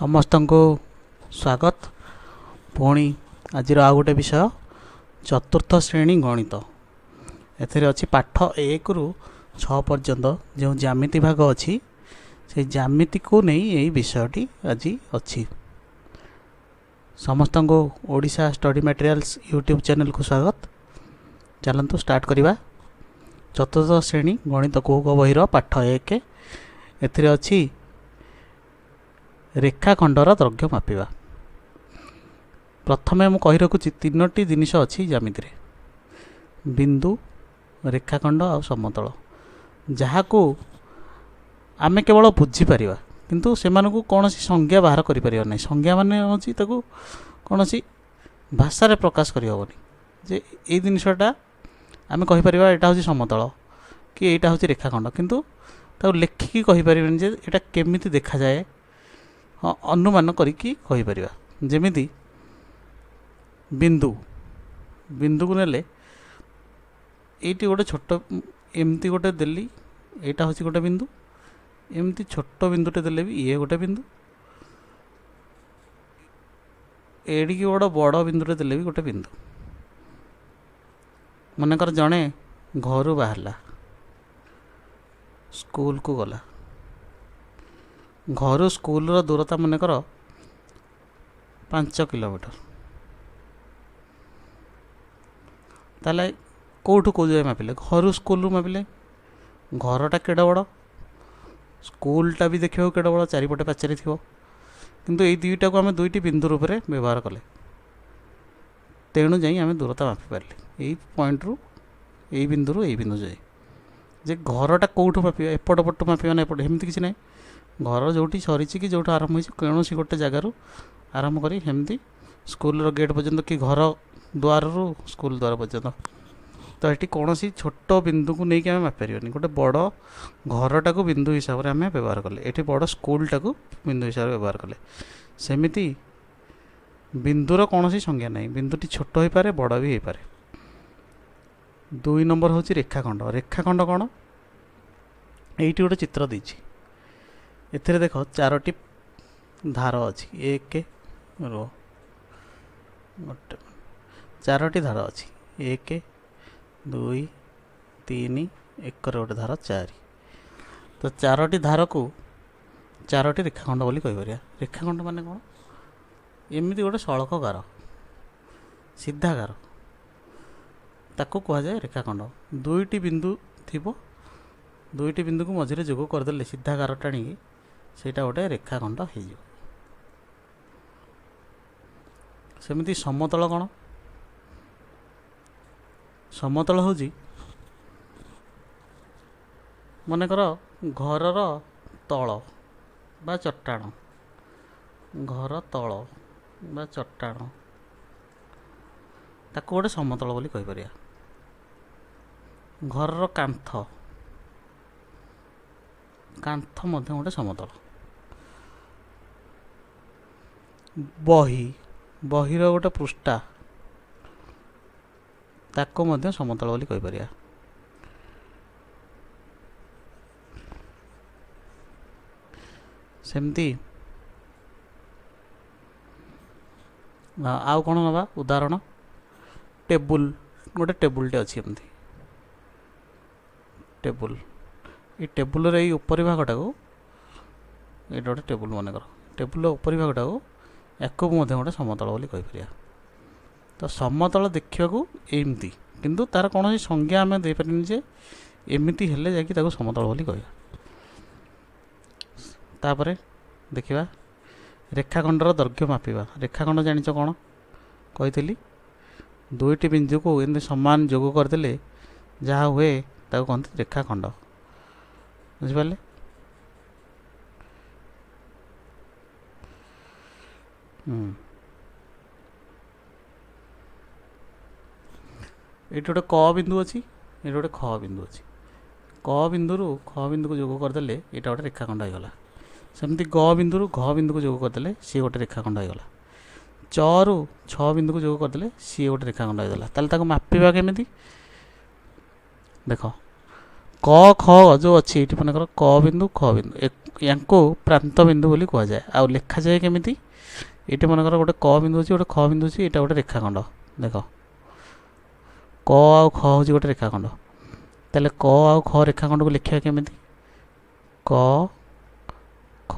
समस्त को स्वागत पुणी आज आउ गोटे विषय चतुर्थ श्रेणी गणित एथिरे अच्छी पाठ 1 रु 6 पर्यंत जो ज्यामिति भाग अच्छी से ज्यामिति को नहीं यही विषयटी आज अच्छी समस्त को Odisha study materials YouTube channel को स्वागत। चलतु स्टार्ट करवा। चतुर्थ श्रेणी गणित कुहुक बहिर पाठ 1 एथिरे अच्छी रेखाखंडर दैर्घ्य मापिबा। प्रथमे मु कहि रखुछि तीनोटी जिनिस अछि ज्यामिति रे, बिंदु, रेखाखंड आ समतल, जहाको आमे केवल बुझी परिबा किंतु सेमानकु कोनोसी संज्ञा बाहर करि परिबा नै। संज्ञा माने होछि ताकू कोनोसी भाषा रे प्रकाश करि होबनी जे ए जिनिसटा आमे कहि परिबा एटा होछि समतल कि एटा होछि रेखाखंड, किंतु ताकू लेखिकी कहि परिबेन जे एटा केमिति देखा जाए। हाँ, अनुमान करिकी कहि परिबा। जेमिति बिंदु, बिंदु को नेले एटी गोटे छोट एमती गोटे देली, एटा होछि गोटे बिंदु, एमती छोट बिंदुटे देले भी ये गोटे बिंदु, एडी की बड़ बड़ बिंदुटे देले भी गोटे बिंदु। मनकर जणे घर बाहरला, स्कूल को गला, घर स्कूल रो दूरता मनकर 5 किलोमीटर, ताले कौटू कौ जाए मापिले घर स्कूल मापिले घरटा केड़ा बड़, स्कूलटा भी देखिए केड़ा बड़, चारिपटे पाचेरी थी, किंतु ये दुईटा को आम दुईटी बिंदु रूप में व्यवहार कले, तेणु जाई आम दूरता मापी पारे। यही पॉइंट रु यही बिंदु रु यही बिंदु जाए जे घरटा कौटू मापा, एपट पटू मापा ना एपट, एमती किसी ना। घर जोटी सरी कि जो आरंभ हो कौन गोटे जगार आरंभ करी हेमती स्कूल गेट पर्यंत कि घर द्वार रु स्कूल द्वार पर्यंत। तो ये कौन छोट बिंदु को लेकिन आम मापिपारे, गोटे बड़ घरटा को बिंदु हिसाब से आम व्यवहार कले, ये बड़ स्कूलटा को बिंदु हिसाब से व्यवहार कले। सेमिति बिंदुर कौन संज्ञा ना, बिंदुटी छोट हो पारे बड़ भी हो पारे। 2 नंबर हूँ रेखाखंड। रेखाखंड कौन, ये गोटे चित्र देछि, एथिरे देख 4टी धार अच्छी, 1 रो गोटे 4टी धार अच्छी, 1 2 3 1 गोटे धार 4। तो 4टी धार को 4टी रेखाखंड बोली कहि परिया। रेखाखंड माने कौन, एमती गोटे सड़क गार, सीधा गार, ताको कह जाए रेखाखंड। 2टी बिंदु थिबो, 2टी बिंदु को मझे जोग करदे सीधा गार टाणी सेटा गोटे रेखाखंड हो। सेमिति समतल कौन, समतल हूँ मनकर घरर तल बा चट्टाण, घर तल बा चट्टाण ताको गोटे समतल बोली कहि परिया। घरर कांथ, कांथ मध्य गोटे समतल। बही, बहीर गोटे पृष्ठा ताको मध्य समतल बोली कहि परिया। सेमती आउ कौन नवा उदाहरण, टेबुल, गोटे टेबुलटे अच्छी एमती टेबुल, ये टेबुल रे ऊपरी भागटा को ये गोटे टेबुल मनकर, टेबुल ऊपरी भागटा को याकू गोटे समतल बोली कहि परिया। तो समतल देखा एमती, किंतु तार कौन संज्ञा आम दे पारे जे एमती हेले जाकि ताको समतल बोली कहिया। तापरे देखिबा रेखाखंडर दैर्घ्य मापिबा। रेखाखंड जानिच कौन कही, 2टी बिंदु को एमती समान जोग करदे जहाँ हुए ताको कहते रेखाखंड, बुझिपारे। ये गोटे क बिंदु अच्छी, ये गोटे ख बिंदु अच्छी, क बिंदु रु ख बिंदु को जोग करदे यहाँ गोटे रेखाखंड होगला। सेमती ग बिंदु रु घ बिंदु को जोग करदे सी गोटे रेखाखंड होगला। च रु छ बिंदु को जोग करदे सी गोटे रेखाखंड होगला। ताले ताको मापिबा केमिति देख, क ख जो अच्छी ये मनकर क बिंदु ख बिंदु या प्रांत बिंदु बोली कह जाए आ लिखा जाए केमिति ये मनकर गोटे क बिंदु अच्छी गोटे ख बिंदु अच्छी यहाँ गोटे रेखाखंड देख क आ ख हूँ गोटे रेखाखंड ताले क आ ख रेखाखंड को लिखा केमिति क ख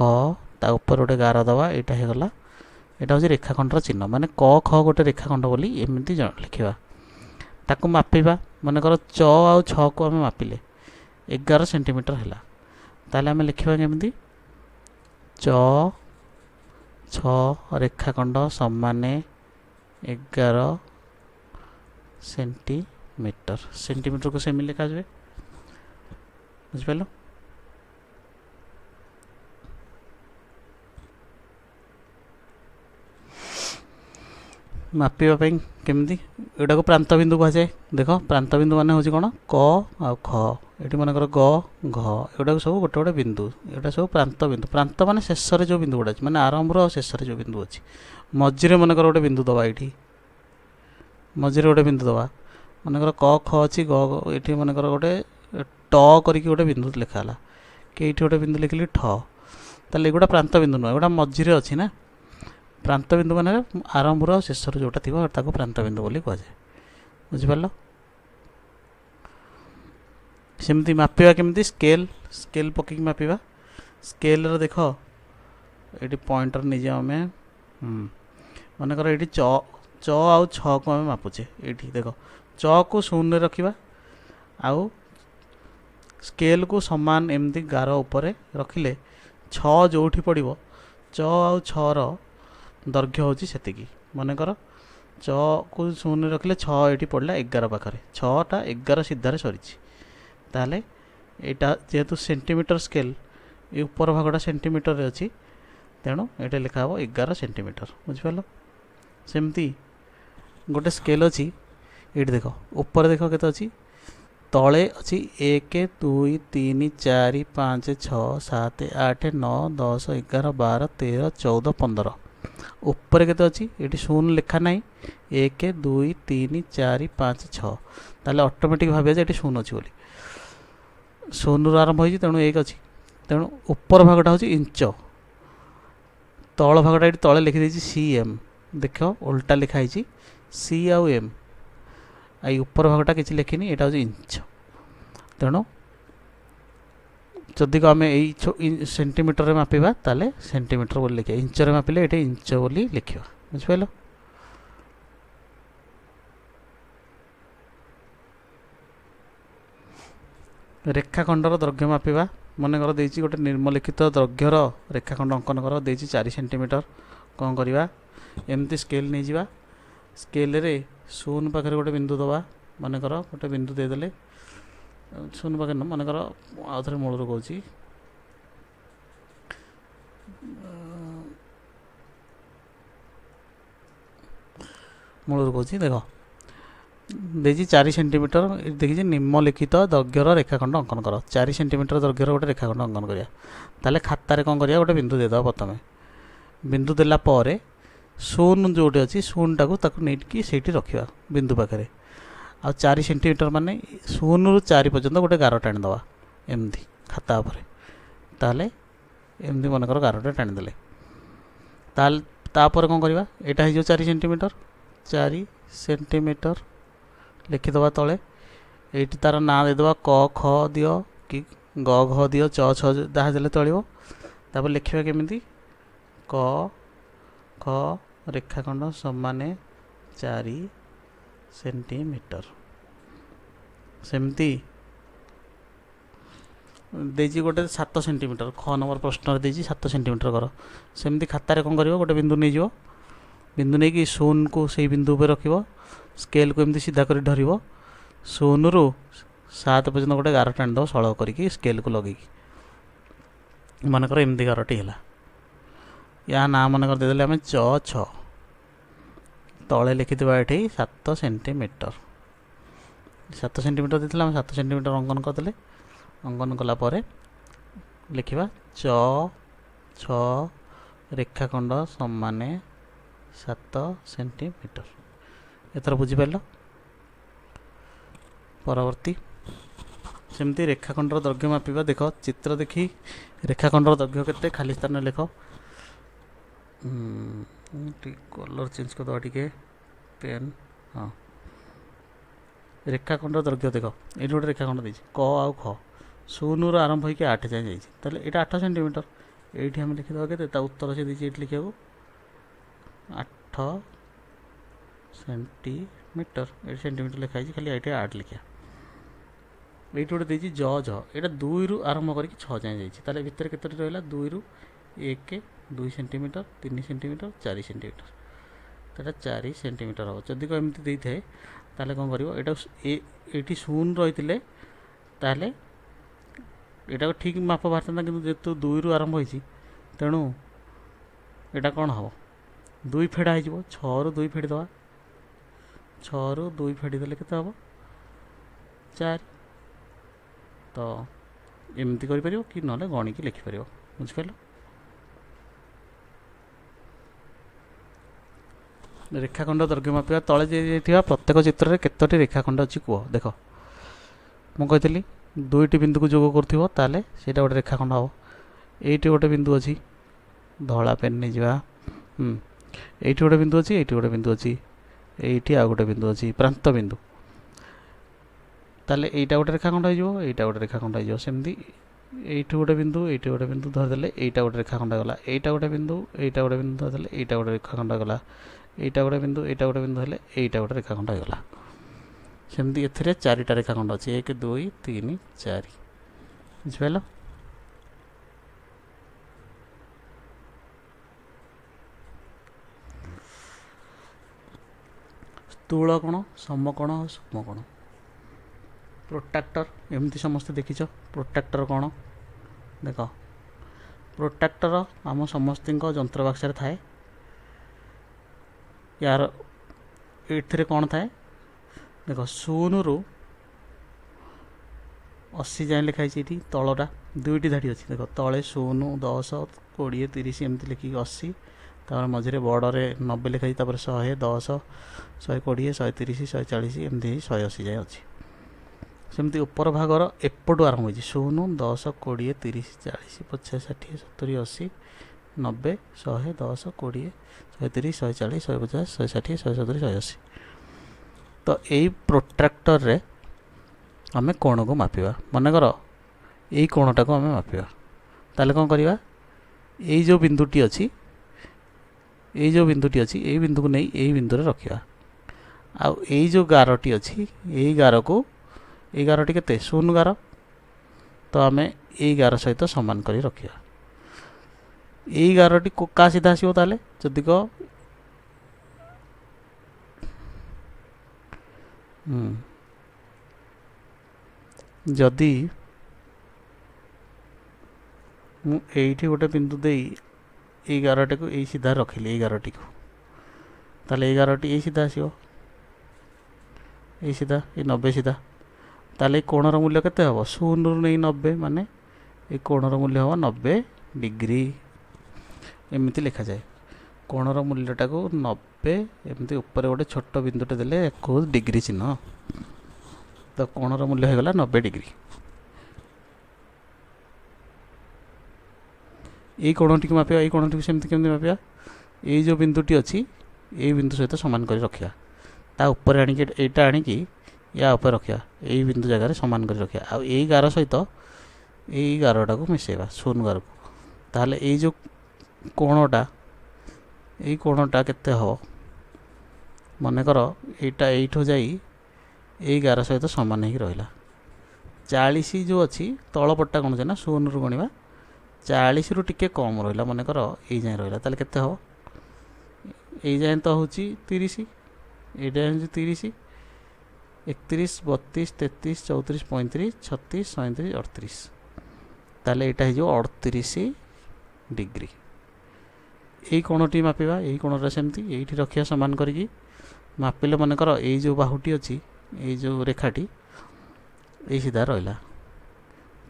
ता ऊपर गोटे गार दवा यहाँ होगला यहाँ हूँ रेखाखंडर चिन्ह माने क ख गोटे रेखाखंड बोली एमती लिखा ताकू मापिबा मनकर च आ छ को आम मापिले 11 सेंटीमीटर है ताले आम लिखा केमिति च छ रेखाखंड समान 11 सेंटीमीटर सेंटीमीटर को सेमी लिखा जाए बुझिपाल मापिबा केमिति एटा को प्रांत बिंदु कह जाए देख प्रांत बिंदु माने होची कोन क आ ख एटी मनकर ग घ एटा सब गोटे गोटे बिंदु एटा सब प्रांत माने शेष रे जो बिंदु गुडा माने आरंभ रो शेष रे जो बिंदु अछि मझिरे मनकर गोटे बिंदु दबा एठी मझिरे गोटे बिंदु दबा मनकर क ख अछि ग एठी मनकर गोटे ट करिक गोटे बिंदु लिखाला कि एठी गोटे बिंदु लिखली ठ ताले एगुडा प्रांत बिंदु न एगुडा मझिरे अछि ना प्रांत बिंदु माने आरंभ रो शेष रे जोटा थिबो ताको प्रांत बिंदु बोली कह जाए बुझिपाल सेमती मापिबा केमती स्केल स्केल पकई मापिबा स्केल रो देख ये पॉइंटर नहीं जाओ आम मनकर ये च च आउ छ को आम मापुचे ये देख च को शून्य रखा आउ स्केल को समान एमती गार उपरे रखिले छ जोठी पड़ो च आउ छ रो दैर्घ्य हूँ से मनकर च को शून्य रखिले छ ये पड़ा 11 पाखे 6टा 11 सीधार सरी ताले यहाँ जेहेतु सेंटीमीटर स्केल ये ऊपर भागटा सेंटीमीटर रे अच्छी तेणु ये लिखा हम 11 सेंटीमीटर बुझिपाल सेमती गोटे स्केल अच्छी ये देख ऊपर देख के अच्छी तले अच्छी 1 2 3 4 5 6 7 8 9 10 11 12 13 14 15 ऊपर के अच्छी ये शून्य लिखा ना 1 2 3 4 5 6 ताले ऑटोमेटिक भाव ये शून्य अच्छी बोली शून्य आरंभ हो तेणु 1 अच्छी तेणु ऊपर भागटा हूँ इंच तल भागटा ये तले लिखिदे सी एम देख उल्टा लिखाई सी आउ एम आई ऊपर भागटा किसी लिखिनी यहाँ हूँ इंच तेणु जदि आम यही सेंटीमीटर रे मापिबा ताले सेंटीमीटर बोली लिखा इंच रे मापिले ये इंच बोली लिखा बुझिपाल रेखाखंडर दैर्घ्य मापिबा मनकर देछि गोटे निम्नलिखित दैर्घ्यर रेखाखंड अंकन कर देछि 4 सेंटीमीटर कौन करवा एमती स्केल नहीं जावा स्केल रे शून्य पाखे गोटे बिंदु दबा मनकर गोटे बिंदु देदेले शून्य पाखे न मनकर आउ थे मूल कहूँ मूल कहूँ देख देखिए 4 सेंटीमीटर देखिए निम्नलिखित दैर्घ्यर रेखाखंड अंकन कर 4 सेंटीमीटर दैर्घ्यर गोटे रेखाखंड अंकन करिया ताले खातार कौन करिया गोटे बिंदु देदवा प्रथम बिंदु देला परे शून्य जोटे अच्छी शून्यटा को नहीं से रखा बिंदु पाखे आ 4 सेंटीमीटर माने 0 ରୁ 4 पर्यंत गोटे गार टाणीदवा एमती खाता उपर ताले एमती मनकर गारटे टाणीदे तापर कौन करवा यहाँ हो 4 सेंटीमीटर 4 सेंटीमीटर लिखिदवा तले ये तार ना देदवा क ख दियो कि ग घ दियो च छ जहाँ देले चलो तापर लिखा केमिति क ख रेखाखंड समान 4 सेंटीमीटर सेमती देजी गोटे 7 सेंटीमीटर ख नंबर प्रश्न देजी 7 सेंटीमीटर कर सेमती खातार कौन कर गोटे बिंदु नहीं जो बिंदु नहीं कि शून्य को सही बिंदु पर रख स्केल को एमती सीधा कर धर 0 ରୁ 7 पर्यंत गोटे गार टाणीद सलग करके स्केल को लगे मनकर एमती गारटी है या ना मनकर देदेले आम च छ तले लिखिथिबा एठी 7 सेंटीमीटर 7 सेंटीमीटर देथिला 7 सेंटीमीटर अंकन करदेले अंकन कला परे लिखिबा च छ रेखाखंड समान 7 सेंटीमीटर एथर बुझी पाइल परवर्ती सेमती रेखाखंडर दैर्घ्य मापिबा। देख चित्र देखी रेखाखंडर दैर्घ्य केते खाली स्थान लेख। कलर चेंज कर टे पेन। हाँ रेखाखंडर दैर्घ्य देख ये गोटे रेखाखंड देती क आउ ख 0 रु आरंभ होकर 8 जाए जाइए यहाँ 8 सेंटीमीटर। ये आम लिखिदेवा के उत्तर से देखिए लिखा 8 सेंटीमीटर। ये सेंटीमीटर लिखाई खाली ये 8 लिखा। ये गोटे देखिए यहाँ 2 रु आरंभ करके 6 जाए जाइए भितर के रहा 2 रु 1 2 सेंटीमीटर 3 सेंटीमीटर 4 सेंटीमीटर तो 4 सेंटीमीटर हम जदि एमती देते ताले कौन कर ये 0 रही ताले यहाँ ठीक माप बाहर था कि जेहतु 2 रु आरंभ होती तेणु यहाँ कौन हम 2 फेड़ा हो 6 रु 2 फेड़ीदे 6 रु 2 फेड़ीदे के हम 4 तो एमती कर कि ना गणिकी लिखिपर बुझिपार। रेखाखंड दैर्घ्य मापिया तले दिया प्रत्येक चित्र में केतोटी रेखाखंड अच्छी कह। देख मुझे 2टी बिंदु को जोग कर से गोटे रेखाखंड हम। ये गोटे बिंदु अच्छी धला पेन नहीं जावा। ये गोटे बिंदु अच्छी ये गोटे बिंदु अच्छी ये आ गोटे बिंदु अच्छी प्रांत बिंदु ताले यहाँ गोटे रेखाखंड हो यहाँ गोटे रेखाखंड हो सेमती ये गोटे बिंदु धरदे यहाँ गोटे रेखाखंड गला यहाँ गोटे बिंदु धरदे यहाँ गोटे रेखाखंड गला यहाँ गोटे बिंदु हेल्ले यहाँ गोटे रेखाखंड होगा। सेमती ए 4टा रेखाखंड अच्छे 1 2 3 4 बुझिपाल। स्थूल कोण समकोण और सूक्ष्मकोण प्रोट्राक्टर एमती समस्ते देखीच। प्रोट्राक्टर कौन देख प्रोट्राक्टर आम समस्त जंत्र बाक्स थाए यार ये कौन थाए देख 0 रु 80 जाए लिखाई तलटा 2टी धाड़ी अच्छी देख तले 0 10 20 30 एमती लिखिक 80 तापर मझे बड़े 90 लिखाई 100 10 120 130 140 एमती 180 जाए अच्छी। सेमती ऊपर भागर एपटू आरंभ हो 0 10 20 30 40 50 60 70 80 90 100 10 20 130 140 150 160 170 180 तो यही प्रोट्राक्टर रे आम कोण को मापिबा। मनकर यही कोणटा को आम मापिबा ताले कौन करवा ये जो बिंदुटी अच्छी ये बिंदु को नहीं यही बिंदु रे रखिया। आउ ये जो गारटी अच्छी यही गार को ये गारटी के 0 गार तो आम ये गार सहित सामान कर रखिया। यही गारटी क्या सीधा आसो ताले जदि क जदि मुझे गोटे बिंदु दे ये गारटी को यही सीधा रखिली ये गारटी को ताले ये गारटी यही सीधा आसो ये सीधा ये 90 सीधा ताले कोणर मूल्य केते हम 0 रु नहीं 90 माने ये कोणर मूल्य हम 90 डिग्री एमती लिखा जाए। कोणर मूल्यटा को 90 एमती ऊपर गोटे छोट बिंदुटे देले डिग्री चिन्ह तो कोणर मूल्य हो गला 90 डिग्री। ये कोणटी को मापिया ये कोणटी को सेमती केमती मापिया ये जो बिंदुटी अच्छी ये बिंदु सहित सामान कर रखिया ता ऊपर आनिकी एटा आनिकी या ऊपर रखिया यही बिंदु जगह सामान कर रखिया आ यही गार सहित यही गारटा को मिसेवा 0 गार को ताहले ये जो कोणटा केते हो मनकर एटा एठो जाई यही गार सहित सामान हो रहा 40 जो अच्छी तलपटा कौन ना 0 रु गणवा 40 रु टिके कम रहा मनकर ये जाए रहा ताले केते हो ये जाए तो हूँ 30 ये जाए 30 31 32 33 34 35 36 37 38 ताले यहाँ हो 38 डिग्री। यही कोणटी मापिबा यही कोणटा सेमती यही रखिया सामान करी मापिले मनकर ये जो बाहुटी अच्छी ये जो रेखाटी ये सीधा रहा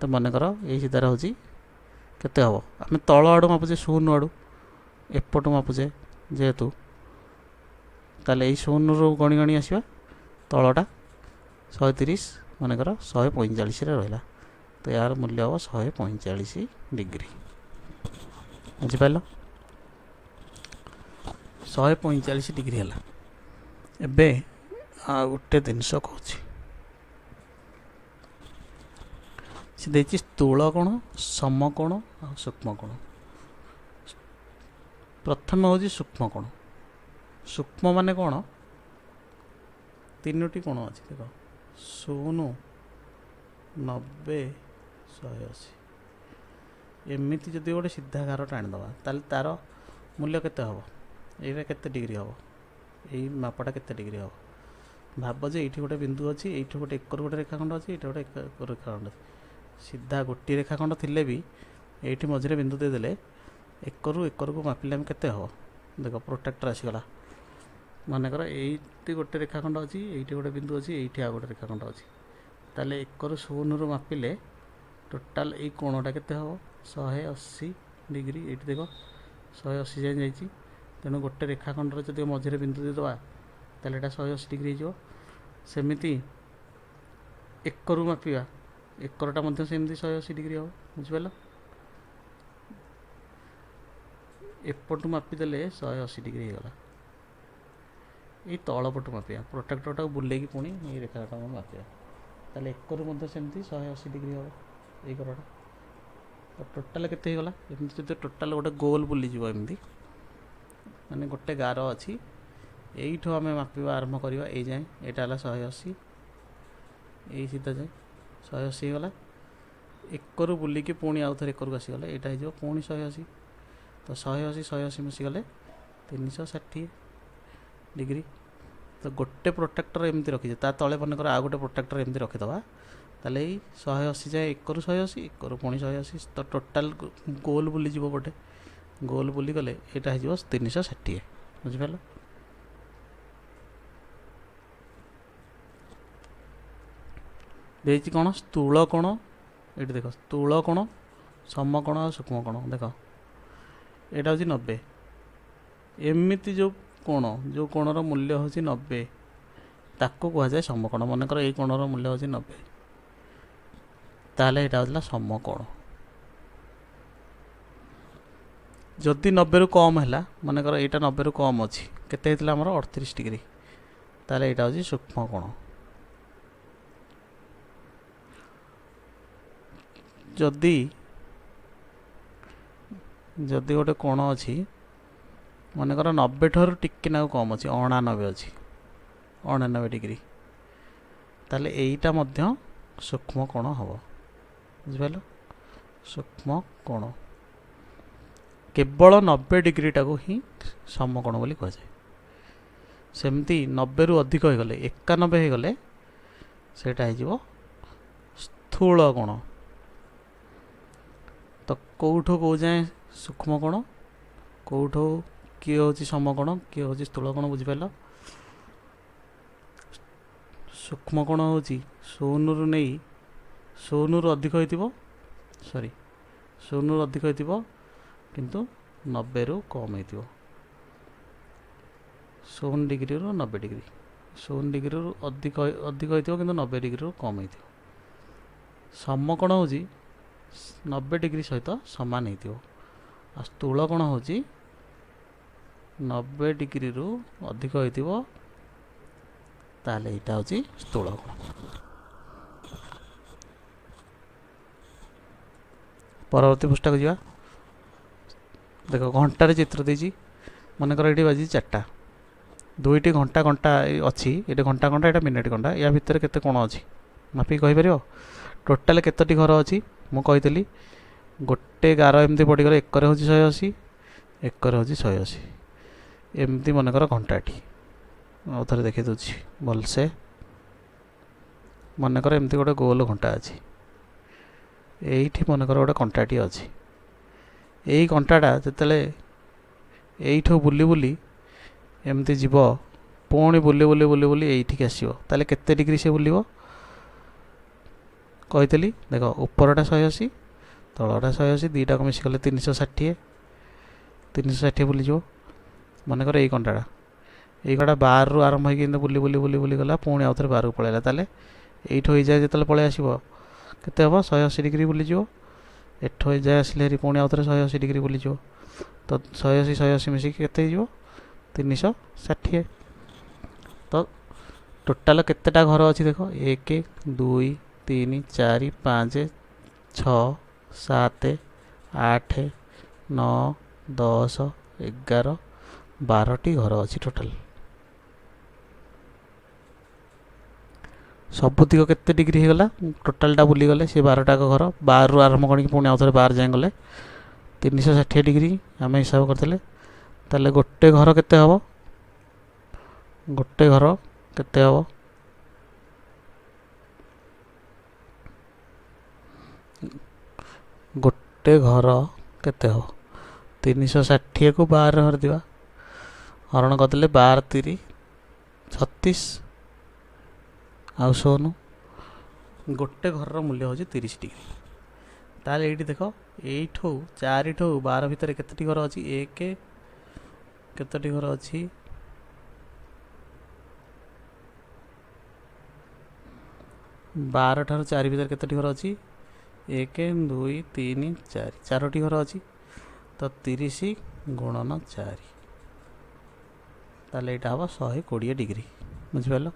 तो मनकर ये सीधा हूँ केते हम आम तल आड़ मापुचे 0 आड़ एपटू मापुचे जेहेतु ताले 0 रु गणी गणी आसवा तलटा 130 ମନେକର 145ରେ ରହିଲା, ତ ଏହାର ମୂଲ୍ୟ ହେବ 145 ଡିଗ୍ରୀ। ବୁଝିପାରିଲ? 145 ଡିଗ୍ରୀ ହେଲା। ଏବେ ଆଉ ଗୋଟେ ଜିନିଷ କହୁଛି, ସେ ଦେଇଛି ସ୍ଥୂଳ କୋଣ, ସମକୋଣ ଆଉ ସୂକ୍ଷ୍ମ କୋଣ। ପ୍ରଥମେ ହେଉଛି ସୂକ୍ଷ୍ମ କୋଣ। ସୂକ୍ଷ୍ମ ମାନେ କ'ଣ? ତିନୋଟି କୋଣ ଅଛି, ଦେଖ 0, 90, 180। ଏମିତି ଯଦି ଗୋଟେ ସିଧା ଗାରଟା ଆଣିଦେବା ତାହେଲେ ତାର ମୂଲ୍ୟ କେତେ ହେବ? ଏଇଟା କେତେ ଡିଗ୍ରୀ ହେବ? ଏଇ ମାପଟା କେତେ ଡିଗ୍ରୀ ହେବ? ଭାବ ଯେ ଏଇଠି ଗୋଟେ ବିନ୍ଦୁ ଅଛି, ଏଇଠି ଗୋଟେ ଏକର ଗୋଟେ ରେଖାଖଣ୍ଡ ଅଛି, ଏଇଠି ଗୋଟେ ଏକର ରେଖାଖଣ୍ଡ ଅଛି। ସିଧା ଗୋଟିଏ ରେଖାଖଣ୍ଡ ଥିଲେ ବି ଏଇଠି ମଝିରେ ବିନ୍ଦୁ ଦେଇଦେଲେ ଏକରୁ ଏକରକୁ ମାପିଲେ ଆମେ କେତେ ହେବ? ଦେଖ ପ୍ରୋଟ୍ରାକ୍ଟର ଆସିଗଲା। ମନେକର ଏଇଠି ଗୋଟେ ରେଖାଖଣ୍ଡ ଅଛି, ଏଇଠି ଗୋଟେ ବିନ୍ଦୁ ଅଛି, ଏଇଠି ଆଉ ଗୋଟେ ରେଖାଖଣ୍ଡ ଅଛି। ତାହେଲେ ଏକରୁ 0ରୁ ମାପିଲେ ଟୋଟାଲ୍ ଏଇ କୋଣଟା କେତେ ହେବ? 180 ଡିଗ୍ରୀ। ଏଇଠି ଦେଖ 180 ଯାଏଁ ଯାଇଛି। ତେଣୁ ଗୋଟେ ରେଖାଖଣ୍ଡରେ ଯଦି ମଝିରେ ବିନ୍ଦୁ ଦେଇଦେବା ତାହେଲେ ଏଇଟା 180 ଡିଗ୍ରୀ ହେଇଯିବ। ସେମିତି ଏକରୁ ମାପିବା, ଏକରଟା ମଧ୍ୟ ସେମିତି 180 ଡିଗ୍ରୀ ହେବ। ବୁଝିପାରିଲ? ଏପଟୁ ମାପିଦେଲେ 180 ଡିଗ୍ରୀ ହେଇଗଲା। ଏଇ ତଳ ପଟୁ ମାପିବା, ପ୍ରୋଟ୍ରାକ୍ଟରଟାକୁ ବୁଲେଇକି ପୁଣି ଏଇ ରେଖାଟାକୁ ମାପିବା, ତାହେଲେ ଏକରୁ ମଧ୍ୟ ସେମିତି 180 ଡିଗ୍ରୀ ହେବ ଏଇ କରଟା। ତ ଟୋଟାଲ୍ କେତେ ହେଇଗଲା? ଏମିତି ଯଦି ଟୋଟାଲ୍ ଗୋଟେ ଗୋଲ ବୁଲିଯିବ, ଏମିତି ମାନେ ଗୋଟେ ଗାର ଅଛି, ଏଇଠୁ ଆମେ ମାପିବା ଆରମ୍ଭ କରିବା ଏଇ ଯାଏଁ, ଏଇଟା ହେଲା 180, ଏଇ ସିଧା ଯାଏଁ 180 ହେଇଗଲା। ଏକରୁ ବୁଲିକି ପୁଣି ଆଉ ଥରେ ଏକରକୁ ଆସିଗଲେ ଏଇଟା ହେଇଯିବ ପୁଣି 180। ତ 180 180 ମିଶିଗଲେ 360 ଡିଗ୍ରୀ। ତ ଗୋଟେ ପ୍ରୋଟ୍ରାକ୍ଟର ଏମିତି ରଖିଛେ, ତା ତଳେ ମନେକର ଆଉ ଗୋଟେ ପ୍ରୋଟ୍ରାକ୍ଟର ଏମିତି ରଖିଦେବା, ତାହେଲେ ଏଇ 180 ଯାଏ ଏକରୁ 180, ଏକରୁ ପୁଣି 180, ତ ଟୋଟାଲ୍ ଗୋଲ ବୁଲିଯିବ ଗୋଟେ। ଗୋଲ ବୁଲିଗଲେ ଏଇଟା ହେଇଯିବ 360। ବୁଝିପାରିଲ? ଦେଇଛି କ'ଣ? ସ୍ଥୂଳ କୋଣ। ଏଇଠି ଦେଖ ସ୍ଥୂଳ କୋଣ, ସମକୋଣ ଆଉ ସୂକ୍ଷ୍ମ କୋଣ। ଦେଖ ଏଇଟା ହେଉଛି 90। ଏମିତି ଯେଉଁ କୋଣ, ଯେଉଁ କୋଣର ମୂଲ୍ୟ ହେଉଛି 90, ତାକୁ କୁହାଯାଏ ସମକୋଣ। ମନେକର ଏଇ କୋଣର ମୂଲ୍ୟ ହେଉଛି 90, ତାହେଲେ ଏଇଟା ହେଉଥିଲା ସମକୋଣ। ଯଦି 90ରୁ କମ୍ ହେଲା, ମନେକର ଏଇଟା 90ରୁ କମ୍ ଅଛି, କେତେ ହେଇଥିଲା ଆମର? 38 ଡିଗ୍ରୀ, ତାହେଲେ ଏଇଟା ହେଉଛି ସୂକ୍ଷ୍ମ କୋଣ। ଯଦି ଗୋଟେ କୋଣ ଅଛି, ମନେକର 90 ଠାରୁ ଟିକେ ନାକୁ କମ୍ ଅଛି, 99 ଅଛି, 99 ଡିଗ୍ରୀ, ତାହେଲେ ଏଇଟା ମଧ୍ୟ ସୂକ୍ଷ୍ମ କୋଣ ହେବ। ବୁଝିପାରିଲ? ସୂକ୍ଷ୍ମ କୋଣ। କେବଳ 90 ଡିଗ୍ରୀଟାକୁ ହିଁ ସମକୋଣ ବୋଲି କୁହାଯାଏ। ସେମିତି 90ରୁ ଅଧିକ ହୋଇଗଲେ, 91 ହୋଇଗଲେ, ସେଇଟା ହେଇଯିବ ସ୍ଥୂଳ କୋଣ। ତ କେଉଁଠୁ କେଉଁ ଯାଏଁ ସୂକ୍ଷ୍ମ କୋଣ, କେଉଁଠୁ କିଏ ହେଉଛି ସମକୋଣ, କିଏ ହେଉଛି ସ୍ଥୂଳ କୋଣ? ବୁଝିପାରିଲ? ସୂକ୍ଷ୍ମ କୋଣ ହେଉଛି 0ରୁ ନେଇ 0ରୁ ଅଧିକ ହୋଇଥିବ, 0ରୁ ଅଧିକ ହୋଇଥିବ କିନ୍ତୁ 90ରୁ କମ୍ ହୋଇଥିବ। 0 ଡିଗ୍ରୀରୁ 90 ଡିଗ୍ରୀ, 0 ଡିଗ୍ରୀରୁ ଅଧିକ ହୋଇଥିବ କିନ୍ତୁ 90 ଡିଗ୍ରୀରୁ କମ୍ ହୋଇଥିବ। ସମକୋଣ ହେଉଛି 90 ଡିଗ୍ରୀ ସହିତ ସମାନ ହୋଇଥିବ। ଆଉ ସ୍ଥୂଳ କୋଣ ହେଉଛି 90 ଡିଗ୍ରୀରୁ ଅଧିକ ହୋଇଥିବ, ତାହେଲେ ଏଇଟା ହେଉଛି ସ୍ଥୂଳ କୋଣ। ପରବର୍ତ୍ତୀ ପୃଷ୍ଠାକୁ ଯିବା। ଦେଖ ଘଣ୍ଟାରେ ଚିତ୍ର ଦେଇଛି। ମନେକର ଏଇଠି ବାଜିଛି 4ଟା, ଦୁଇଟି ଘଣ୍ଟା ଅଛି, ଏଇଠି ଘଣ୍ଟା, ଏଇଟା ମିନିଟ୍ ଘଣ୍ଟା। ୟା ଭିତରେ କେତେ କୋଣ ଅଛି ମାପିକି କହିପାରିବ? ଟୋଟାଲ୍ କେତୋଟି ଘର ଅଛି? ମୁଁ କହିଥିଲି ଗୋଟେ ଗାର ଏମିତି ପଡ଼ିଗଲେ ଏକରେ ହେଉଛି 180, ଏକରେ ହେଉଛି 180। ଏମିତି ମନେକର ଘଣ୍ଟାଟି, ଆଉ ଥରେ ଦେଖାଇ ଦେଉଛି ଭଲସେ। ମନେକର ଏମିତି ଗୋଟେ ଗୋଲ ଘଣ୍ଟା ଅଛି, ଏଇଠି ମନେକର ଗୋଟେ କଣ୍ଟାଟି ଅଛି। ଏଇ କଣ୍ଟାଟା ଯେତେବେଳେ ଏଇଠୁ ବୁଲି ବୁଲି ଏମିତି ଯିବ, ପୁଣି ବୁଲି ବୁଲି ବୁଲି ବୁଲି ଏଇଠିକି ଆସିବ, ତାହେଲେ କେତେ ଡିଗ୍ରୀ ସେ ବୁଲିବ? କହିଥିଲି ଦେଖ ଉପରଟା 180, ତଳଟା 180, ଦୁଇଟାକୁ ମିଶିଗଲେ 360 ବୁଲିଯିବ। ମନେକର ଏଇ କଣ୍ଟାଟା 12ରୁ ଆରମ୍ଭ ହେଇକି ଏମିତି ବୁଲି ବୁଲି ବୁଲି ବୁଲି ଗଲା, ପୁଣି ଆଉ ଥରେ 12କୁ ପଳେଇଲା, ତାହେଲେ এইଠୁ এই ଯାଏ ଯେତେବେଳେ ପଳେଇ ଆସିବ କେତେ ହେବ 180 ଡିଗ୍ରୀ ବୁଲିଯିବ। ଏଠୁ ଏ ଯାଏ ଆସିଲେ ହେରି ପୁଣି ଆଉ ଥରେ 180 ଡିଗ୍ରୀ ବୁଲିଯିବ। ତ 180 180 ମିଶିକି କେତେ ହେଇଯିବ 360। ତ ଟୋଟାଲ କେତେଟା ଘର ଅଛି ଦେଖ 1 2 3 4 5 6 7 8 9 10 11 12ଟି ଘର ଅଛି ଟୋଟାଲ। ସବୁତିକ କେତେ ଡିଗ୍ରୀ ହେଇଗଲା ଟୋଟାଲଟା ବୁଲିଗଲେ ସେ 12ଟାକ ଘର। 12ରୁ ଆରମ୍ଭ କରିକି ପୁଣି ଆଉ ଥରେ 12 ଯାଏଁ ଗଲେ 360 ଡିଗ୍ରୀ ଆମେ ହିସାବ କରିଥିଲେ। ତାହେଲେ ଗୋଟେ ଘର କେତେ ହେବ? ଗୋଟେ ଘର କେତେ ହେବ? ଗୋଟେ ଘର କେତେ ହେବ? 360କୁ 12ରେ ହରିଦେବା, ହରଣ କରିଦେଲେ 12 3 36 ଆଉ 16। ଗୋଟେ ଘରର ମୂଲ୍ୟ ହେଉଛି 30 ଡିଗ୍ରୀ। ତାହେଲେ ଏଇଠି ଦେଖ ଏଇଠୁ 4ଠୁ 12 ଭିତରେ କେତେଟି ଘର ଅଛି? 1 କେତୋଟି ଘର ଅଛି? 12 ଠାରୁ 4 ଭିତରେ କେତୋଟି ଘର ଅଛି? 1 2 3 4 4ଟି ଘର ଅଛି। ତ 30 ଗୁଣନ 4, ତାହେଲେ ଏଇଟା ହେବ 120 ଡିଗ୍ରୀ। ବୁଝିପାରିଲ?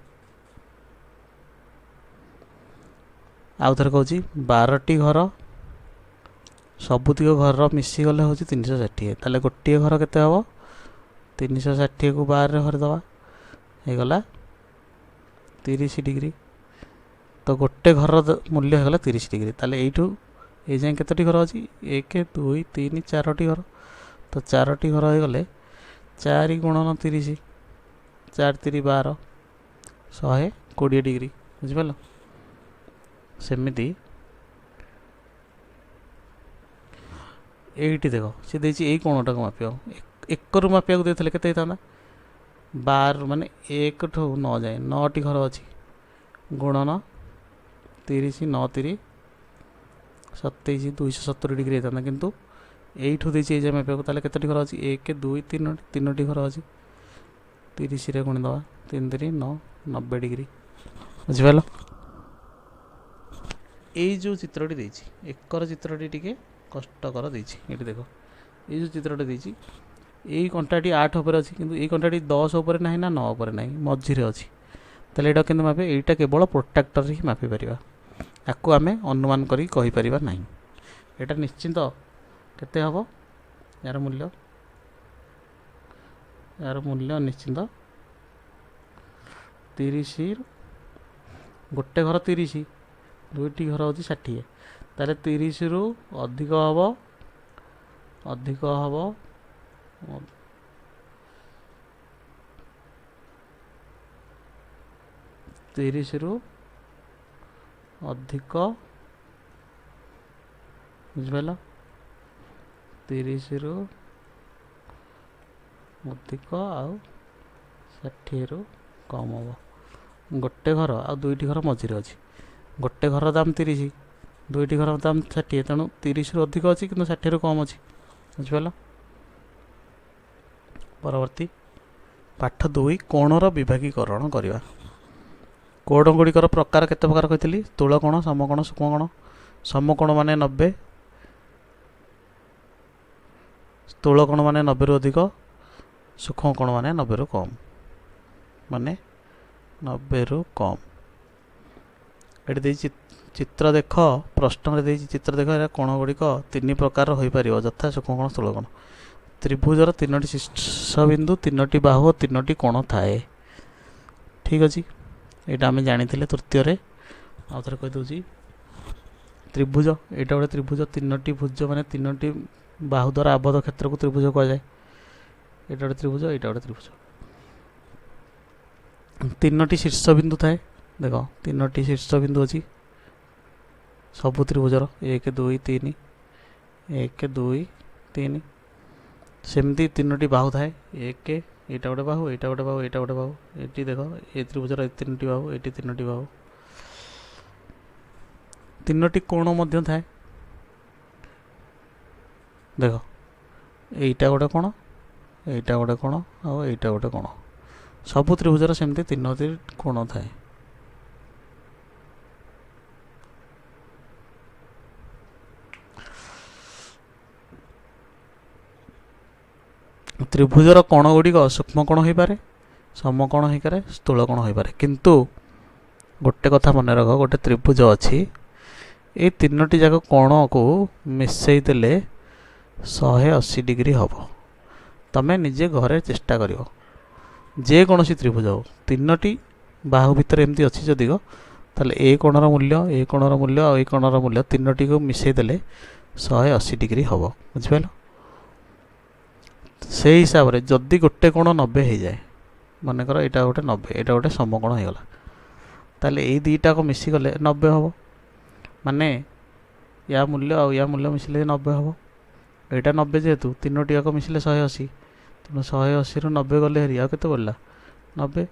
ଆଉ ଥରେ କହୁଛି 12ଟି ଘର ସବୁତିକ ଘର ମିଶିଗଲେ ହେଉଛି 360। ତାହେଲେ ଗୋଟିଏ ଘର କେତେ ହେବ? 360କୁ 12ରେ ହରିଦେବା, ହେଇଗଲା 30 ଡିଗ୍ରୀ। ତ ଗୋଟେ ଘରର ମୂଲ୍ୟ ହେଇଗଲା 30 ଡିଗ୍ରୀ। ତାହେଲେ ଏଇଠୁ ଏଇ ଯାଏଁ କେତୋଟି ଘର ଅଛି? 1 2 3 4ଟି ଘର। ତ 4ଟି ଘର ହେଇଗଲେ 4 ଗୁଣନ 30, 4 3 12, 120 ଡିଗ୍ରୀ। ବୁଝିପାରିଲ? ସେମିତି এইটি দেখো সে দিয়েছি এই কোণটাকে মাপিବାକୁ। একରୁ ମାପିବାକୁ ଦେଇଥିଲେ କେତେ ହେଇଥାନ୍ତା? 12 ମାନେ 1 ଠୁ 9 ଯାଏଁ 9ଟି ଘର ଅଛି। ଗୁଣନ 30 9 3 27 270 ଡିଗ୍ରୀ ହେଇଥାନ୍ତା। କିନ୍ତୁ এইଠୁ ଦେଇଛି এই ଯାଏଁ ମାପିବାକୁ, ତାହେଲେ କେତୋଟି ଘର ଅଛି? 1 2 3 3ଟି ଘର ଅଛି। 30ରେ ଗୁଣିଦେବା 3 3 9 90 ଡିଗ୍ରୀ। ବୁଝିପାରିଲ? এই ଯେଉଁ ଚିତ୍ରଟି ଦେଇଛି ଏକର ଚିତ୍ରଟି ଟିକେ କଷ୍ଟକର ଦେଇଛି। ଏଠି ଦେଖ ଏଇ ଯେଉଁ ଚିତ୍ରଟି ଦେଇଛି ଏଇ କଣ୍ଟାଟି 8 ଉପରେ ଅଛି, କିନ୍ତୁ ଏଇ କଣ୍ଟାଟି 10 ଉପରେ ନାହିଁ ନା 9 ଉପରେ ନାହିଁ, ମଝିରେ ଅଛି। ତାହେଲେ ଏଇଟା କେମିତି ମାପିବା? ଏଇଟା କେବଳ ପ୍ରୋଟ୍ରାକ୍ଟରରେ ହିଁ ମାପିପାରିବା, ଆକୁ ଆମେ ଅନୁମାନ କରି କହିପାରିବା ନାହିଁ। ଏଇଟା ନିଶ୍ଚିନ୍ତ କେତେ ହେବ? ଏହାର ମୂଲ୍ୟ ନିଶ୍ଚିନ୍ତ 30। ଗୋଟେ ଘର 30, ଦୁଇଟି ଘର ହେଉଛି 60। ତାହେଲେ 30ରୁ ଅଧିକ ହେବ 30ରୁ ଅଧିକ, ବୁଝିପାରିଲ? 30ରୁ ଅଧିକ ଆଉ 60ରୁ କମ୍ ହେବ। ଗୋଟେ ଘର ଆଉ ଦୁଇଟି ଘର ମଝିରେ ଅଛି। ଗୋଟେ ଘର ଦାମ 30, ଦୁଇଟି ଘର ଦାମ 60, ତେଣୁ 30ରୁ ଅଧିକ ଅଛି କିନ୍ତୁ 60ରୁ କମ୍ ଅଛି। ବୁଝିପାରିଲ? ପରବର୍ତ୍ତୀ ପାଠ 2 କୋଣର ବିଭାଗୀକରଣ କରିବା। କୋଣ ଗୁଡ଼ିକର ପ୍ରକାର କେତେ ପ୍ରକାର କହିଥିଲି? ସ୍ଥୂଳ କୋଣ, ସମକୋଣ, ସୂକ୍ଷ୍ମ କୋଣ। ସମକୋଣ ମାନେ 90, ସ୍ଥୂଳ କୋଣ ମାନେ 90ରୁ ଅଧିକ, ସୂକ୍ଷ୍ମ କୋଣ ମାନେ 90ରୁ କମ୍, ମାନେ 90ରୁ କମ୍। ଏଠି ଦେଇଛି ଚିତ୍ର ଦେଖ, ପ୍ରଶ୍ନରେ ଦେଇଛି ଚିତ୍ର ଦେଖ, ଏରା କୋଣ ଗୁଡ଼ିକ 3 ପ୍ରକାର ହୋଇପାରିବ, ଯଥା ସୂକ୍ଷ୍ମ କୋଣ, ସ୍ଥୂଳ କୋଣ। ତ୍ରିଭୁଜର 3ଟି ଶୀର୍ଷବିନ୍ଦୁ, 3ଟି ବାହୁ ଓ 3ଟି କୋଣ ଥାଏ। ଠିକ୍ ଅଛି, ଏଇଟା ଆମେ ଜାଣିଥିଲେ ତୃତୀୟରେ। ଆଉ ଥରେ କହିଦେଉଛି, ତ୍ରିଭୁଜ ଏଇଟା ଗୋଟେ ତ୍ରିଭୁଜ, 3ଟି ଭୁଜ ମାନେ 3ଟି ବାହୁ ଦ୍ୱାରା ଆବଦ୍ଧ କ୍ଷେତ୍ରକୁ ତ୍ରିଭୁଜ କୁହାଯାଏ। ଏଇଟା ଗୋଟେ ତ୍ରିଭୁଜ, ଏଇଟା ଗୋଟେ ତ୍ରିଭୁଜ। 3ଟି ଶୀର୍ଷବିନ୍ଦୁ ଥାଏ। ଦେଖ 3ଟି ଶୀର୍ଷବିନ୍ଦୁ ଅଛି ସବୁ ତ୍ରିଭୁଜର, 1 2 3, 1 2 3। ସେମିତି 3ଟି ବାହୁ ଥାଏ, 1 ଏଇଟା ଗୋଟେ ବାହୁ, ଏଇଟା ଗୋଟେ ବାହୁ, ଏଇଟା ଗୋଟେ ବାହୁ। ଏଠି ଦେଖ ଏ ତ୍ରିଭୁଜର 3ଟି ବାହୁ, ଏଠି 3ଟି ବାହୁ। 3ଟି କୋଣ ମଧ୍ୟ ଥାଏ। ଦେଖ ଏଇଟା ଗୋଟେ କୋଣ, ଏଇଟା ଗୋଟେ କୋଣ ଆଉ ଏଇଟା ଗୋଟେ କୋଣ। ସବୁ ତ୍ରିଭୁଜର ସେମିତି 3ଟି କୋଣ ଥାଏ। त्रिभुजर कोण गुड़िक सूक्ष्म कोण हो पारे, समकोण हो पारे, स्थूल कोण हो पारे। किंतु गोटे कथा मन रख, गोटे त्रिभुज अच्छी ये तीनोटी जाक कोण को मिसई देले 180 डिग्री हम। तमें निजे घरे चेष्टा कर जेकोसी त्रिभुज हो तीनोटी बाहु भितर एमती अच्छी जदि ताले ए कोणर मूल्य, ए कोणर मूल्य और ए कोणर मूल्य तीनोटी को मिसई देले 180 डिग्री हम। बुझिपाल? से हिसाब से जदि गोटे कोण 90 हो जाए, मनकर यहाँ गोटे 90, यहाँ गोटे समकोण होगला, ताले ये दुईटा को मिसीगले 90 हम। माने या मूल्य आ या मूल्य मिसिले 90 हम। यहाँ 90 जेहेतु तीनोटी जाक मिसिले 180, तेणु 180 रु 90 गले हरी आउ केते बोलला 90।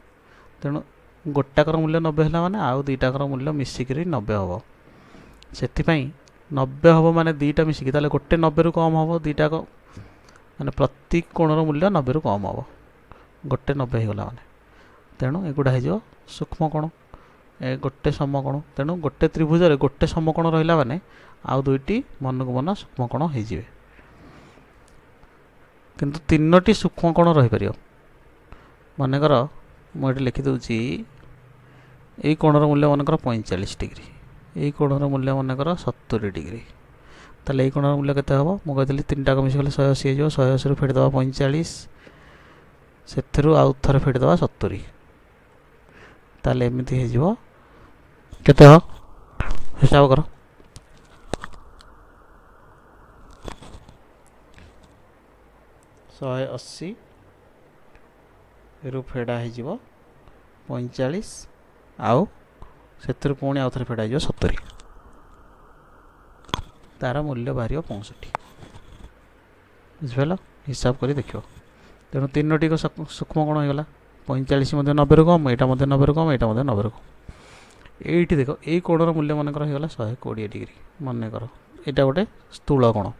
तेणु गोटाकर मूल्य 90 है माने आउ दुईटाकर मूल्य मिसिकी 90 हम। से 90 हम माने दुईटा मिसिकी ताले गोटे 90 रु कम हम, दुईटा माने प्रति कोणर मूल्य 90 रु कम हम, गोटे 90 होगला माने। तेणु एगुड़ा हो सूक्ष्म कोण, ए गोटे समकोण। तेणु गोटे त्रिभुज गोटे समकोण रहा माने आउ दुईटी मन को मन सूक्ष्म कोण हो जाए। किंतु तीनोटी सूक्ष्म कोण रही पार। मनकर मुझे लिखिदे यही कोणर मूल्य मनकर 45 डिग्री, यही कोणर मूल्य मनकर 70 डिग्री, ताले यही कोणर मूल्य केते हम? मुझे कहती तीन टाक मिसगले 180 हो, 180 रु फेड़देवा 45, से आउ थे फेड़देवा 70, ताले एमती हो केते हो हिसाब कर। शहे 80 रु फेड़ा हो 45, आउ से पुणी आउ थे फेड़ा हो 70, तार मूल्य बाहर 65। बुझिपाल? हिसाब कर देख। तेणु तीनोटी को सूक्ष्म कोण होगला 45 90 रु कम, यहाँ 90 रु कम, यहाँ 90 रु कम। ये देख यही कोणर मूल्य मनकर होगला 120 डिग्री। मन कर यहाँ गोटे स्थूल कोण,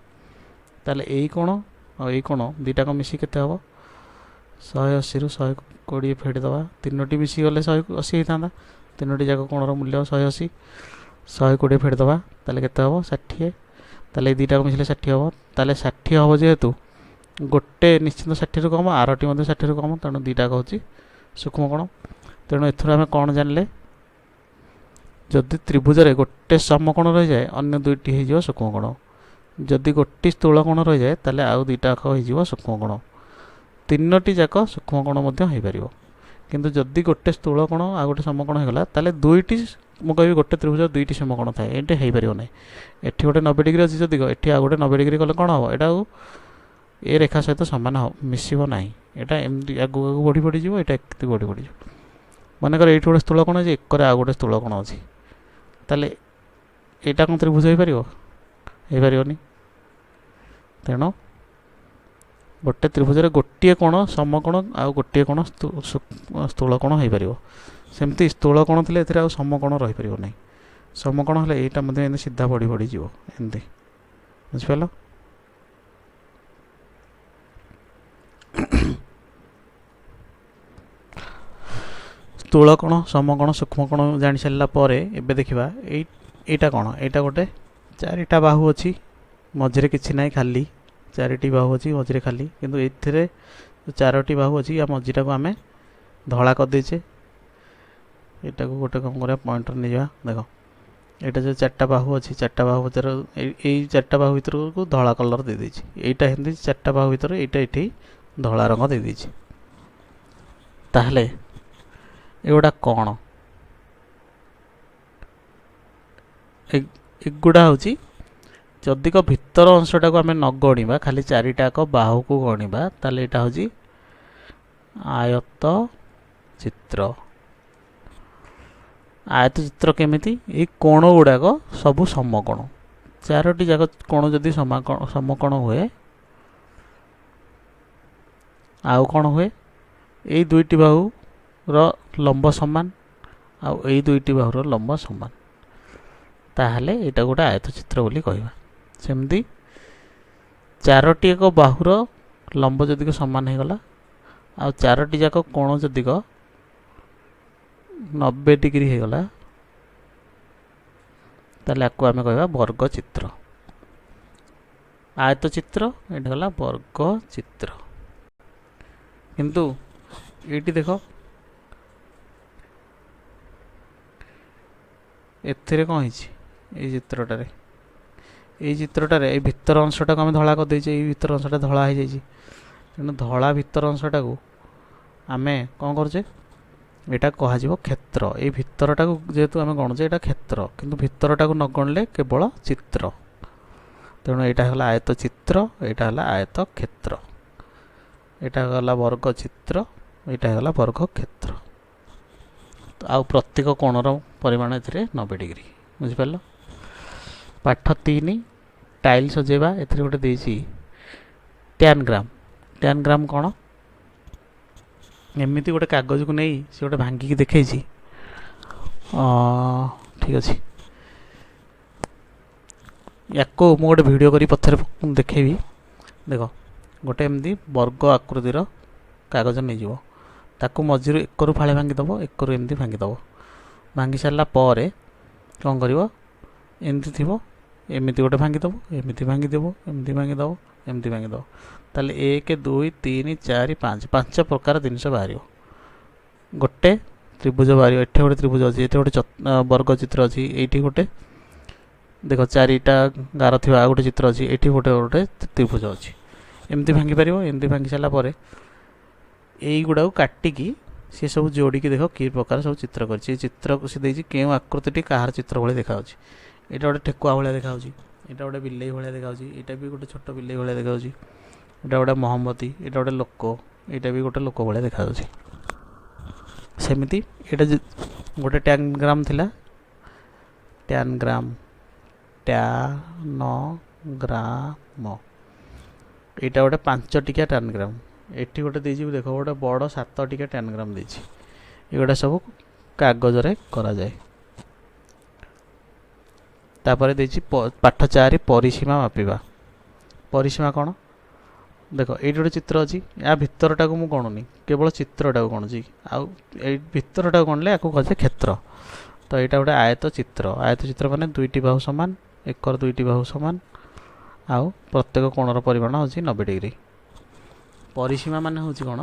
ताले यही कोण और यही कोण दुईटा को मिसी केते हम? 180 रु 120 फेड़देवा, तीनोटी मिसी गले 180 होता, तीनोटी जाक कोणर मूल्य 180, 120 फेड़देवा, ताले केते हम? 60, ताले दुईटा को मिसिले 60 हम। ताले 60 हम जेहेतु गोटे निश्चित 60 रु कम, आरटी 60 रु कम, तेणु दुईटा हूँ सूक्ष्म कोण। तेणु एथुर आम कौन जानले? जदि त्रिभुज गोटे समकोण रही जाए अन्य दुईटी हो सूक्ष्म कोण, जदि गोटे स्थूल कोण रही जाए ताले आउ दुईटा हो सूक्ष्म कोण, तीनोटी जाक सूक्ष्म कोण हो पार। किंतु जदि गोटे स्थूल कोण आ गोटे समकोण होगला ताले दुईटी मुझे गोटे त्रिभुज दुईटी समकोण थाए, ये हो पार ना। एटी गोटे 90 डिग्री अच्छी जदि एटी आ गोटे 90 डिग्री कले कौन हम? यहाँ ए रेखा सहित सामान मिसब ना, यहाँ एमती आगू आगू बढ़ी बढ़ी जाए, यहाँ एक बढ़ी बढ़ी जाए। मनकर ये गोटे स्थूल कोण अच्छे, एक आ गोटे स्थूल कोण अच्छी, ताले यहाँ कौन त्रिभुज हो पार? हो पारनी। तेणु गोटे त्रिभुज गोटे कोण समकोण आ गोटे कोण स्थूल कोण हो पार। सेमती स्थूल कोण थे ए समकोण रही पार ना, समकोण हेल्ले यहाँ सीधा बढ़ी बढ़ी जीव एमती। बुझिपाल? स्थूल कोण, समकोण, सूक्ष्म कोण जानी सारा पर एबे देखिबा एटा कोण? एटा गोटे चारिटा बाहु अच्छी, मझे किसी ना खाली चारिटी बाहु अच्छी मझे खाली, किंतु एथिरे चारोटी बाहु अच्छी या मझीटा को आम धड़ा करदेचे। यहाँ को गोटे कम कर पॉइंटर नहीं जा। देख यहाँ जो चार्टा बाहु अच्छी, चार्टा बाहु भर यही चार्टा बाहु भर को धला कलर दे देछि, यहाँ हिंदी चार्टा बाहु भर यहाँ ये धला रंग दे देछि। ताहले एगुड़ा कौन? एगुड़ा हूँ जदिक भितर अंशटा को आम न गणिबा, खाली चारिटाक बाहु को गणिबा, ताले एटा हूँ आयत चित्र। आयत चित्र केमिति? ये कोण गुड़ाक सबू समकोण, चारोटी जाक कोण जदि समकोण हुए, आउ कौन हुए? यही दुईटी बाहु लंब समान, आउ यही दुईटी बाहुर लंब समान, ताहले यहाँ गोटे आयत चित्र बोली कहवा। सेमती चारोटी एक बाहुर लंब जदिक समान होगला, आ चारोटी जाक कोण जदिक 90 डिग्री होगला, ताहले आपको आम कहवा वर्ग चित्र। आयत चित्र, ये गला वर्ग चित्र। କିନ୍ତୁ ଏଇଠି ଦେଖ ଏଥିରେ କ'ଣ ହେଇଛି, ଏଇ ଚିତ୍ରଟାରେ ଏଇ ଭିତର ଅଂଶଟାକୁ ଆମେ ଧଳା କରିଦେଇଛେ, ଏଇ ଭିତର ଅଂଶଟା ଧଳା ହେଇଯାଇଛି। ତେଣୁ ଧଳା ଭିତର ଅଂଶଟାକୁ ଆମେ କ'ଣ କରୁଛେ, ଏଇଟା କୁହାଯିବ କ୍ଷେତ୍ର। ଏଇ ଭିତରଟାକୁ ଯେହେତୁ ଆମେ ଗଣୁଛେ ଏଇଟା କ୍ଷେତ୍ର, କିନ୍ତୁ ଭିତରଟାକୁ ନ ଗଣିଲେ କେବଳ ଚିତ୍ର। ତେଣୁ ଏଇଟା ହେଲା ଆୟତ ଚିତ୍ର, ଏଇଟା ହେଲା ଆୟତ କ୍ଷେତ୍ର। ଏଇଟା ହେଲା ବର୍ଗ ଚିତ୍ର, ଏଇଟା ହେଲା ବର୍ଗ କ୍ଷେତ୍ର। ଆଉ ପ୍ରତ୍ୟେକ କୋଣର ପରିମାଣ ଏଥିରେ 90 ଡିଗ୍ରୀ। ବୁଝିପାରିଲ? ପାଠ 3 ଟାଇଲ୍ ସଜେଇବା। ଏଥିରେ ଗୋଟେ ଦେଇଛି ଟ୍ୟାନ୍ ଗ୍ରାମ। ଟ୍ୟାନ୍ ଗ୍ରାମ କ'ଣ? ଏମିତି ଗୋଟେ କାଗଜକୁ ନେଇ ସେ ଗୋଟେ ଭାଙ୍ଗିକି ଦେଖେଇଛି। ଠିକ୍ ଅଛି, ୟାକୁ ମୁଁ ଗୋଟେ ଭିଡ଼ିଓ କରି ପଛରେ ଦେଖେଇବି। ଦେଖ, ଗୋଟେ ଏମିତି ବର୍ଗ ଆକୃତିର କାଗଜ ନେଇଯିବ, ତାକୁ ମଝିରୁ ଏକରୁ ଫାଳେ ଭାଙ୍ଗିଦେବ, ଏକରୁ ଏମିତି ଭାଙ୍ଗିଦେବ। ଭାଙ୍ଗି ସାରିଲା ପରେ କ'ଣ କରିବ, ଏମିତି ଥିବ, ଏମିତି ଗୋଟେ ଭାଙ୍ଗିଦେବ, ଏମିତି ଭାଙ୍ଗିଦେବ, ଏମିତି ଭାଙ୍ଗିଦେବ, ଏମିତି ଭାଙ୍ଗିଦେବ। ତାହେଲେ 1 2 3 4 5 5 ପ୍ରକାର ଜିନିଷ ବାହାରିବ। ଗୋଟେ ତ୍ରିଭୁଜ ବାହାରିବ। ଏଠି ଗୋଟେ ତ୍ରିଭୁଜ ଅଛି, ଏଠି ଗୋଟେ ବର୍ଗ ଚିତ୍ର ଅଛି, ଏଇଠି ଗୋଟେ ଦେଖ 4ଟା ଗାର ଥିବା ଆଉ ଗୋଟେ ଚିତ୍ର ଅଛି, ଏଠି ଗୋଟେ ତ୍ରିଭୁଜ ଅଛି। ଏମିତି ଭାଙ୍ଗିପାରିବ। ଏମିତି ଭାଙ୍ଗି ସାରିଲା ପରେ এইগুড়াକୁ କାଟିକି ସେ ସବୁ ଯୋଡ଼ିକି ଦେଖ କି ପ୍ରକାର ସବୁ ଚିତ୍ର କରିଛି। ଏ ଚିତ୍ରକୁ ସେ ଦେଇଛି କେଉଁ ଆକୃତିଟି କାହାର ଚିତ୍ର ଭଳି ଦେଖାଯାଉଛି। ଏଇଟା ଗୋଟେ ଠେକୁଆ ଭଳିଆ ଦେଖାଯାଉଛି, ଏଇଟା ଗୋଟେ ବିଲେଇ ଭଳିଆ ଦେଖାଯାଉଛି, ଏଇଟା ବି ଗୋଟେ ଛୋଟ ବିଲେଇ ଭଳିଆ ଦେଖାଯାଉଛି, ଏଇଟା ଗୋଟେ ମହମବତୀ, ଏଇଟା ଗୋଟେ ଲୋକ, ଏଇଟା ବି ଗୋଟେ ଲୋକ ଭଳିଆ ଦେଖାଯାଉଛି। ସେମିତି ଏଇଟା ଗୋଟେ ଟ୍ୟାନ୍ ଗ୍ରାମ ଥିଲା, ଟ୍ୟାନ୍ ଗ୍ରାମ, ଟ୍ୟାନଗ୍ରାମ। ଏଇଟା ଗୋଟେ 5 ଟିକିଆ ଟ୍ୟାନ୍ ଗ୍ରାମ। ଏଠି ଗୋଟେ ଦେଇଛି ଦେଖ, ଗୋଟେ ବଡ଼ 7 ଟିକିଆ ଟ୍ୟାନ୍ ଗ୍ରାମ ଦେଇଛି। ଏଗୁଡ଼ା ସବୁ କାଗଜରେ କରାଯାଏ। ତାପରେ ଦେଇଛି ପାଠ 4 ପରିସୀମା ମାପିବା। ପରିସୀମା କ'ଣ? ଦେଖ, ଏଇଠି ଗୋଟେ ଚିତ୍ର ଅଛି, ୟା ଭିତରଟାକୁ ମୁଁ ଗଣୁନି, କେବଳ ଚିତ୍ରଟାକୁ ଗଣୁଛି। ଆଉ ଏଇ ଭିତରଟାକୁ ଗଣିଲେ ୟାକୁ କୁହାଯାଏ କ୍ଷେତ୍ର। ତ ଏଇଟା ଗୋଟେ ଆୟତ ଚିତ୍ର। ଆୟତ ଚିତ୍ର ମାନେ 2ଟି ବାହୁ ସମାନ, ଏକର 2ଟି ବାହୁ ସମାନ, ଆଉ ପ୍ରତ୍ୟେକ କୋଣର ପରିମାଣ ହେଉଛି 90 ଡିଗ୍ରୀ। ପରିସୀମା ମାନେ ହେଉଛି କ'ଣ?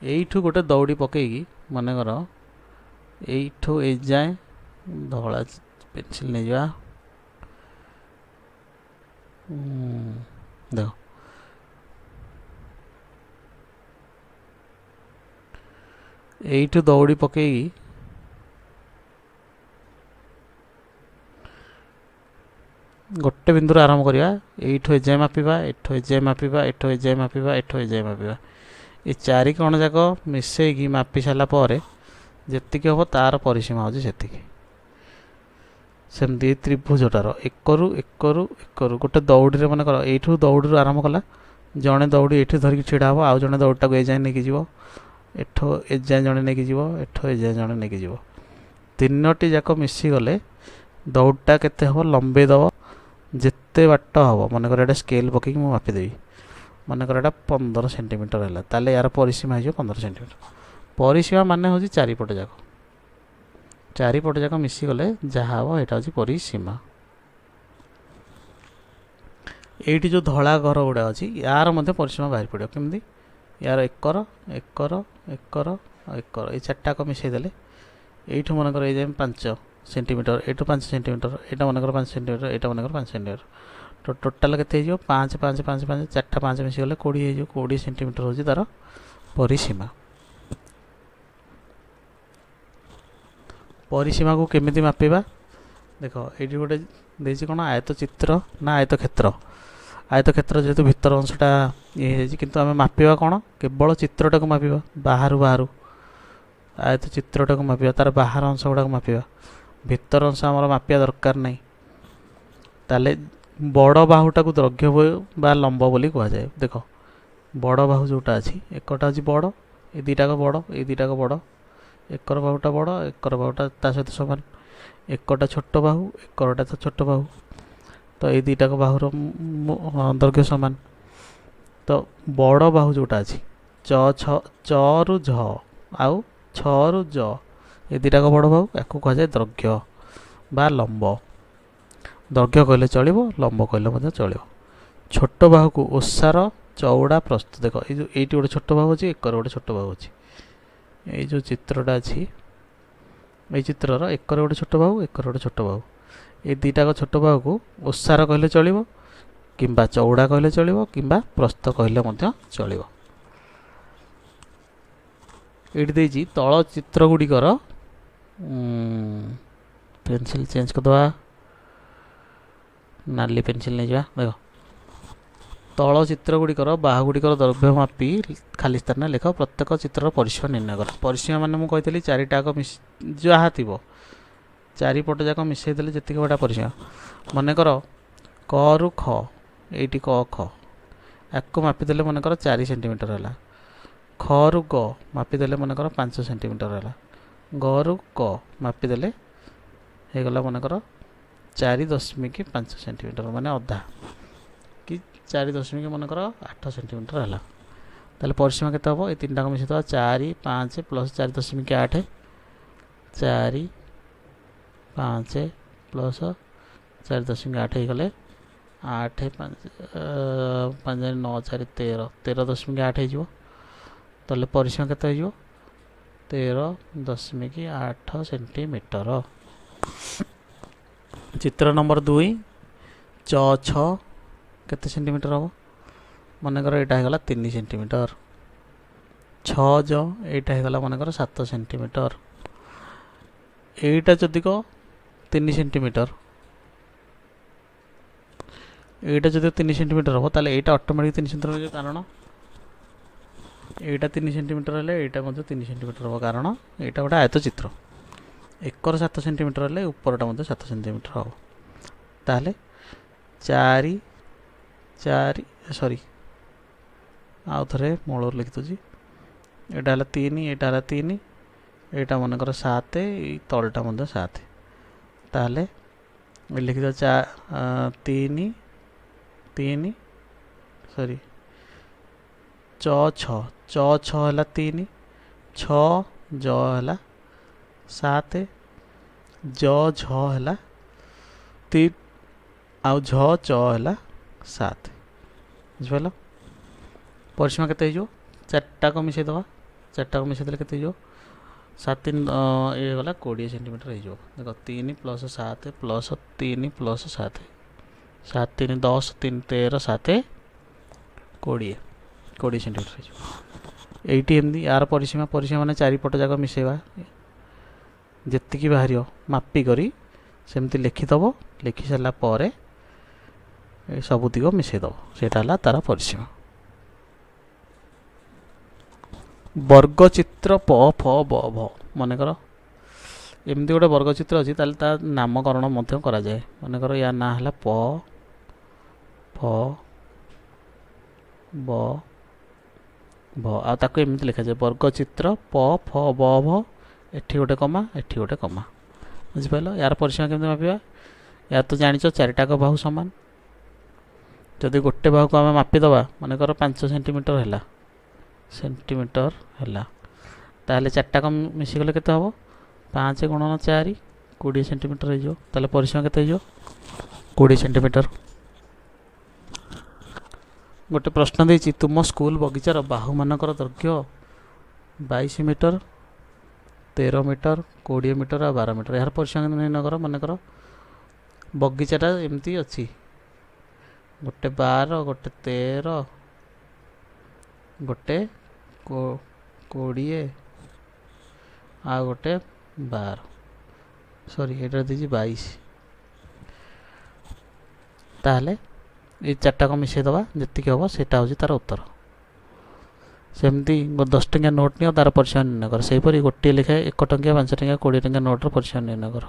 ଏଇଠୁ ଗୋଟେ ଦଉଡ଼ି ପକେଇକି, ମନେକର ଏଇଠୁ ଏଇ ଯାଏଁ ଧଳା ପେନସିଲ୍ ନେଇଯିବା। ଦେଖ, এইଠୁ ଦଉଡ଼ି ପକେଇକି ଗୋଟେ ବିନ୍ଦୁରୁ ଆରମ୍ଭ କରିବା। ଏଇଠୁ ଏଯାଏଁ ମାପିବା, ଏଠୁ ଏଯାଏଁ ମାପିବା, ଏଠୁ ଏଯାଏଁ ମାପିବା, ଏଠୁ ଏଯାଏଁ ମାପିବା। ଏ 4 କୋଣ ଯାକ ମିଶେଇକି ମାପି ସାରିଲା ପରେ ଯେତିକି ହେବ ତାର ପରିସୀମା ହେଉଛି ସେତିକି। ସେମିତି ତ୍ରିଭୁଜଟାର ଏକରୁ ଏକରୁ ଏକରୁ ଗୋଟେ ଦଉଡ଼ିରେ ମନେକର ଏଇଠୁ ଦଉଡ଼ିରୁ ଆରମ୍ଭ କଲା, ଜଣେ ଦଉଡ଼ି ଏଇଠି ଧରିକି ଛିଡ଼ା ହେବ, ଆଉ ଜଣେ ଦଉଡ଼ିଟାକୁ ଏଯାଏଁ ନେଇକି ଯିବ, ଏଠୁ ଏଯାଏଁ ଜଣେ ନେଇକି ଯିବ, ଏଠୁ ଏଯାଏଁ ଜଣେ ନେଇକି ଯିବ। 3ଟି ଯାକ ମିଶିଗଲେ ଦଉଡ଼ିଟା କେତେ ହେବ ଲମ୍ବେଇ ଦେବ। ଯେତେ ବାଟ ହେବ, ମନେକର ଏଇଟା ସ୍କେଲ୍ ପକେଇକି ମୁଁ ମାପିଦେବି, ମନେକର ଏଇଟା 15 ସେଣ୍ଟିମିଟର ହେଲା, ତାହେଲେ ୟାର ପରିସୀମା ହେଇଯିବ 15 ସେଣ୍ଟିମିଟର। ପରିସୀମା ମାନେ ହେଉଛି 4 ପଟ ଯାକ, 4 ପଟ ଯାକ ମିଶିଗଲେ ଯାହା ହେବ ଏଇଟା ହେଉଛି ପରିସୀମା। ଏଇଠି ଯେଉଁ ଧଳା ଘର ଗୁଡ଼ା ଅଛି, ୟାର ମଧ୍ୟ ପରିସୀମା ବାହାରି ପଡ଼ିବ। କେମିତି? ୟାର ଏକର ଏକର ଏକର ଆଉ ଏକର, ଏଇ 4ଟାକ ମିଶାଇ ଦେଲେ এইଠୁ ମନେକର ଏଇ ଯାଏଁ 5 ସେଣ୍ଟିମିଟର, ଏଇଠୁ 5 ସେଣ୍ଟିମିଟର, ଏଇଟା ମନେକର 5 ସେଣ୍ଟିମିଟର, ଏଇଟା ମନେକର 5 ସେଣ୍ଟିମିଟର। ତ ଟୋଟାଲ୍ କେତେ ହେଇଯିବ? 5 5 5 5, 4ଟା 5 ମିଶିଗଲେ 20 ହେଇଯିବ। 20 ସେଣ୍ଟିମିଟର ହେଉଛି ତା'ର ପରିସୀମା। ପରିସୀମାକୁ କେମିତି ମାପିବା? ଦେଖ, ଏଇଠି ଗୋଟେ ଦେଇଛି କ'ଣ, ଆୟତ ଚିତ୍ର ନା ଆୟତ କ୍ଷେତ୍ର। ଆୟତ କ୍ଷେତ୍ର ଯେହେତୁ ଭିତର ଅଂଶଟା ଇଏ ହେଇଯାଇଛି, କିନ୍ତୁ ଆମେ ମାପିବା କ'ଣ? କେବଳ ଚିତ୍ରଟାକୁ ମାପିବା, ବାହାରୁ ବାହାରୁ ଆୟତ ଚିତ୍ରଟାକୁ ମାପିବା, ତା'ର ବାହାର ଅଂଶ ଗୁଡ଼ାକୁ ମାପିବା, ଭିତର ଅଂଶ ଆମର ମାପିବା ଦରକାର ନାହିଁ। ତାହେଲେ ବଡ଼ ବାହୁଟାକୁ ଦୈର୍ଘ୍ୟ ବା ଲମ୍ବ ବୋଲି କୁହାଯାଏ। ଦେଖ, ବଡ଼ ବାହୁ ଯେଉଁଟା ଅଛି, ଏକଟା ହେଉଛି ବଡ଼, ଏ ଦୁଇଟାକ ବଡ଼, ଏଇ ଦୁଇଟାକ ବଡ଼, ଏକର ବାହୁଟା ବଡ଼, ଏକର ବାହୁଟା ତା ସହିତ ସମାନ, ଏକଟା ଛୋଟ ବାହୁ, ଏକରଟା ତ ଛୋଟ ବାହୁ, ତ ଏଇ ଦୁଇଟାକ ବାହୁର ଦୈର୍ଘ୍ୟ ସମାନ। ତ ବଡ଼ ବାହୁ ଯେଉଁଟା ଅଛି, ଚରୁ ଝ ଆଉ ଛରୁ ଜ, ଏ ଦୁଇଟାକ ବଡ଼ ବାହୁ, ୟାକୁ କୁହାଯାଏ ଦୈର୍ଘ୍ୟ ବା ଲମ୍ବ। ଦୈର୍ଘ୍ୟ କହିଲେ ଚଳିବ, ଲମ୍ବ କହିଲେ ମଧ୍ୟ ଚଳିବ। ଛୋଟ ବାହୁକୁ ଓସାର चौड़ा प्रस्थ देख ये गोटे छोट बाहु अच्छी एकर गोटे छोट बाहु अच्छी ये जो चित्रटा अच्छी ये चित्रर एकर गोटे छोट बाहु एकर गोटे छोट बाहु ये दुईटाक छोट बाहु को ओसार कहले चलिबो किंबा चौड़ा कहले चलिबो किंबा प्रस्थ कहले मध्य चलिबो। एठी देइछि तଳ चित्र गुड़िकर पेंसिल चेंज करदवा नाली पेंसिल नहीं जा देख तଳ चित्र गुड़िकर बाहु गुड़िकर दैर्घ्य मापी खाली स्थान लेख प्रत्येक चित्र परिसीमा निर्णय कर। परिसीमा माने मु कहतली चारिटाक जहाँ थी चारिपट जाक मिसईदे जी गोटा परिसीमा मनकर क रु ख ये क ख या मापिदेले मनकर 4 सेंटीमीटर है ख रु ग मापिदेले मनकर 5 सेंटीमीटर है ग रु क मापिदेले होगला मनकर 4.5 सेंटीमीटर माने अधा कि 4 मनकर 8 सेंटीमीटर है ताले परिसीमा केते हम ये तीन टाक मिसई दवा 4 5 प्लस 4.8 4 5 प्लस 4.8 गले 8 5 9 4 13 13.8 हो ताले परिसीमा केते हो 13.8 सेंटीमीटर। चित्र नंबर 2 च 6 केते सेंटीमीटर हम मनकर यहाँ होगा 3 सेंटीमीटर 6 ज यहाँ होगा मनकर 7 सेंटीमीटर एटा जदि 3 सेंटीमीटर एटा जदि 3 सेंटीमीटर हम ताले एटा ऑटोमेटिक 3 सेंटीमीटर कारण एटा 3 सेंटीमीटर हेले एटा 3 सेंटीमीटर हम कारण एटा गोटे आयत चित्र एकर 7 सेंटीमीटर हेले उपरटा 7 सेंटीमीटर हम ताले 4 4 सॉरी आउ थे मूल लिखी दूसरी यहाँ है 3 यहाँ है 3 यहाँ मनकर 7 तलटा 7 ताले लिखी दो 3 3 सॉरी च 6 है 3 6 ज है 7 ज झ है 3 आउ झ च है 7 बुझिपाल परिसीमा केते हो 4टाक मिसई दवा 4टाक मिसई देले केते हो 7 3 ये गला 20 सेंटीमीटर हो देख 3 प्लस 7 प्लस 3 प्लस 7 7 3 10 3 13 7 20 सेंटीमीटर हो एमती यार परिसीमा परिसीमा मैंने चारिपट जाक मिसेवा जी बाहर मापी करी सेमती लिखिदब लिखि सारापर सबुतिक मिसेदब सेटा तार परिसीमा। वर्गचित्र प फ ब भ मनकर एमती गोटे वर्गचित्र अच्छी ता नामकरण मनकर या ना है प फ ब भ आमती लिखा जाए वर्गचित्र प फ ब भ एठी गोटे कमा एठी गोटे कमा बुझिपाल यार परिसीमा केमती मापिबा या तो जानिच चारिटाक बाहु समान जदि गोटे बाहु को आम मापिदबा मनकर 5 सेंटीमीटर है सेंटीमीटर है ताहले 4टाक मिसीगले केते हम 5 गुणन 4 20 सेंटीमीटर हो ताहले परिसीमा केते हो 20 सेंटीमीटर। गोटे प्रश्न देछि तुम स्कूल बगीचार बाहु मानकर दैर्घ्य 22 मीटर 13 मीटर 20 मीटर और 12 मीटर यार परिसीमा निर्णय कर मनकर बगीचाटा एमती अच्छी गोटे 12 गोटे 13 गोटे 20 आ गोटे 12 सॉरी ये दीजिए 22 ताहले ये 4टाक मिसई दबा जी हम सेटा हूँ तार उत्तर सेमती 10 टंकिया नोट नियो तार परिसीमा निर्णय कर सेहीपरि गोटे लिखाए 1 टंकिया 5 टंकिया 20 टंकिया नोटर परिसीमा निर्णय कर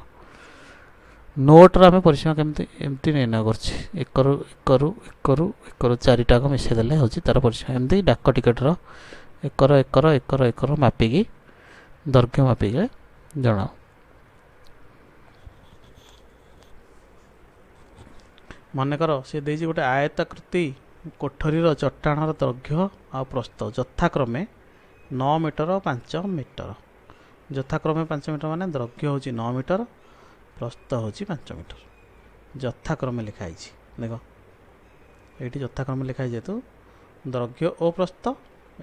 नोट्र आम परिसीमा केमती एमती निर्णय कर 4टाक मिसई देले हूँ तार परिसीमा एमती डाक टिकेटर एकर एकर एकर एकर मापिकी दैर्घ्य मापिकी जनाओ। मनकर सी देजी गोटे आयताकृति कोठरीर चट्टाणर दैर्घ्य आ प्रस्थ यथाक्रमे 9 मीटर और 5 मीटर यथाक्रमे 5 मीटर माने दैर्घ्य हूँ 9 मीटर प्रस्थ हूँ 5 मीटर यथाक्रमे लिखाई देख ये यथाक्रमे लिखाई जेतु ଦୈର୍ଘ୍ୟ ଓ ପ୍ରସ୍ଥ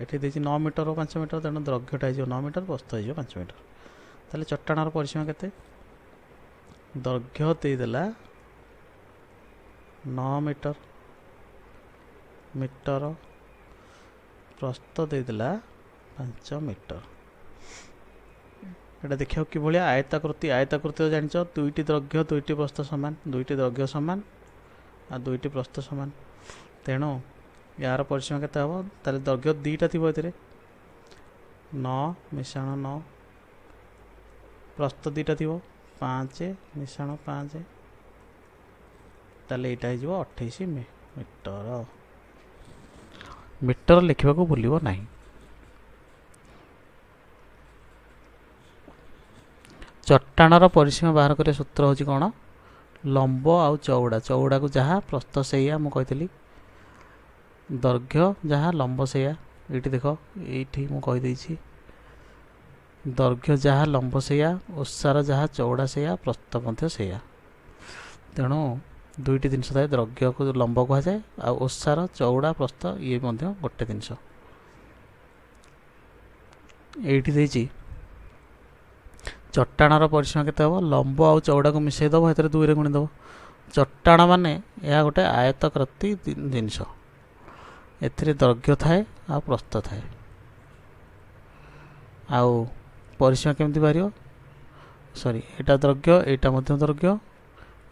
ଏଠି ଦେଇଛି 9 ମିଟର ଓ 5 ମିଟର, ତେଣୁ ଦୈର୍ଘ୍ୟଟା ହେଇଯିବ 9 ମିଟର, ପ୍ରସ୍ଥ ହେଇଯିବ 5 ମିଟର। ତାହେଲେ ଚଟାଣର ପରିସୀମା କେତେ? ଦୈର୍ଘ୍ୟ ଦେଇଦେଲା 9 ମିଟର, ପ୍ରସ୍ଥ ଦେଇଦେଲା 5 ମିଟର। ଏଇଟା ଦେଖିବାକୁ କିଭଳିଆ ଆୟତାକୃତି। ଆୟତାକୃତି ଜାଣିଛ ଦୁଇଟି ଦୈର୍ଘ୍ୟ ଦୁଇଟି ପ୍ରସ୍ଥ ସମାନ, ଦୁଇଟି ଦୈର୍ଘ୍ୟ ସମାନ ଆଉ ଦୁଇଟି ପ୍ରସ୍ଥ ସମାନ। ତେଣୁ यार परिसीमा केते हम? ताले दैर्घ्य दुईटा थी ए 9 मिशाण 9, प्रस्थ दुईटा थी 5 मिशाण 5, ताले यहाँ हो 28 मीटर। मीटर लिखा भूल ना। चट्टाणर परिसीमा बाहर कर सूत्र हूँ कौन? लंब आउ चौड़ा, चौड़ा को जहाँ प्रस्थ से मुझे दୈर्घ्य जहाँ लंब से ये देख ये मुझे दୈर्घ्य जहाँ लंब से ओसार जहाँ चौड़ा से प्रस्थ से। तेणु दुईटी जिनस थाए, दୈर्घ्य को लंब कह जाए आ ओसार चौड़ा प्रस्थ ये गोटे जिनस। ये चट्टाणर परिसीमा केते हम? लंब आउ चौड़ा को मिसईदेव, ए 2 रे गुणीदेव। चट्टाण माने यह गोटे आयताकृति जिनस, एथिरे दୈर्घ्य थाए आ प्रस्थ थाए। आउ परिसीमा केमती बाहर? सॉरी, एटा दୈर्घ्य एटा मध्य दୈर्घ्य,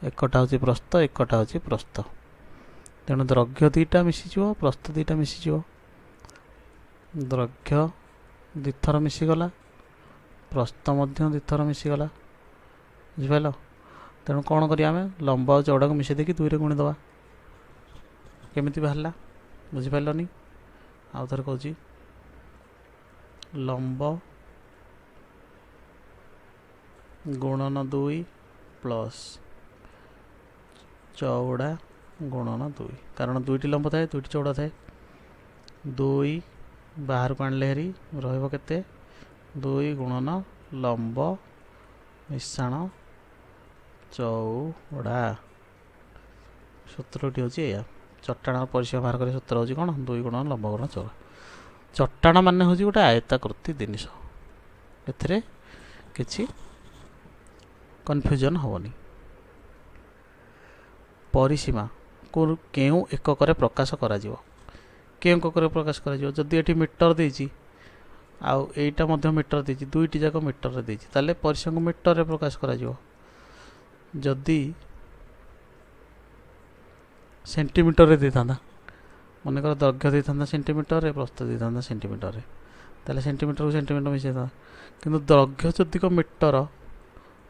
एकटा होची प्रस्थ एकटा होची प्रस्थ। तेणु दୈर्घ्य दुईटा मिसीजिव, प्रस्थ दुईटा मिसीजिव। दୈर्घ्य दुईथर मिसीगला, प्रस्थ मध्य दुईथर मिसीगला, बुझिपाल? तेणु कौन करिया आमे? लंब और चौड़ा को मिसई देकी 2 रे गुणीदेवा। केमिति बाहरला बुझिपारलनी? आउ थरे कहूँ, लंब गुणन 2 प्लस चौड़ा गुणन 2, कारण दुईटी लंब थाए दुईटी चौड़ा थाए। 2 बाहर को आणले हेरी रहइबो केते? 2 गुणन लंब मिशाण चौड़ा। सूत्रटी हूँ या चट्टाण परिसीमा बाहर कर सूत्र हूँ कौन? 2 गुणन लंब गुणन चौड़ा। चट्टाण मान हूँ गोटे आयताकृति जिनिस, एथिरे किछि कन्फ्यूजन हेनी। परिसीमा को केउ एकक प्रकाश करा जिवो? केउ एकक प्रकाश करा जिवो? जदि एठी मीटर देछि आउ एटा मध्य मीटर देछि, दुईटी जाक मीटर रे देछि, ताले परिसीमा को मीटर रे प्रकाश करा जिवो। जदि सेंटीमीटर रे देता, मनकर दୈर्घ्य देता सेंटीमीटर रे, प्रस्थ देता सेंटीमीटर रे, ताले सेंटीमीटर को सेंटीमीटर मिसई था। किंतु दୈर्घ्य जदि को मीटर,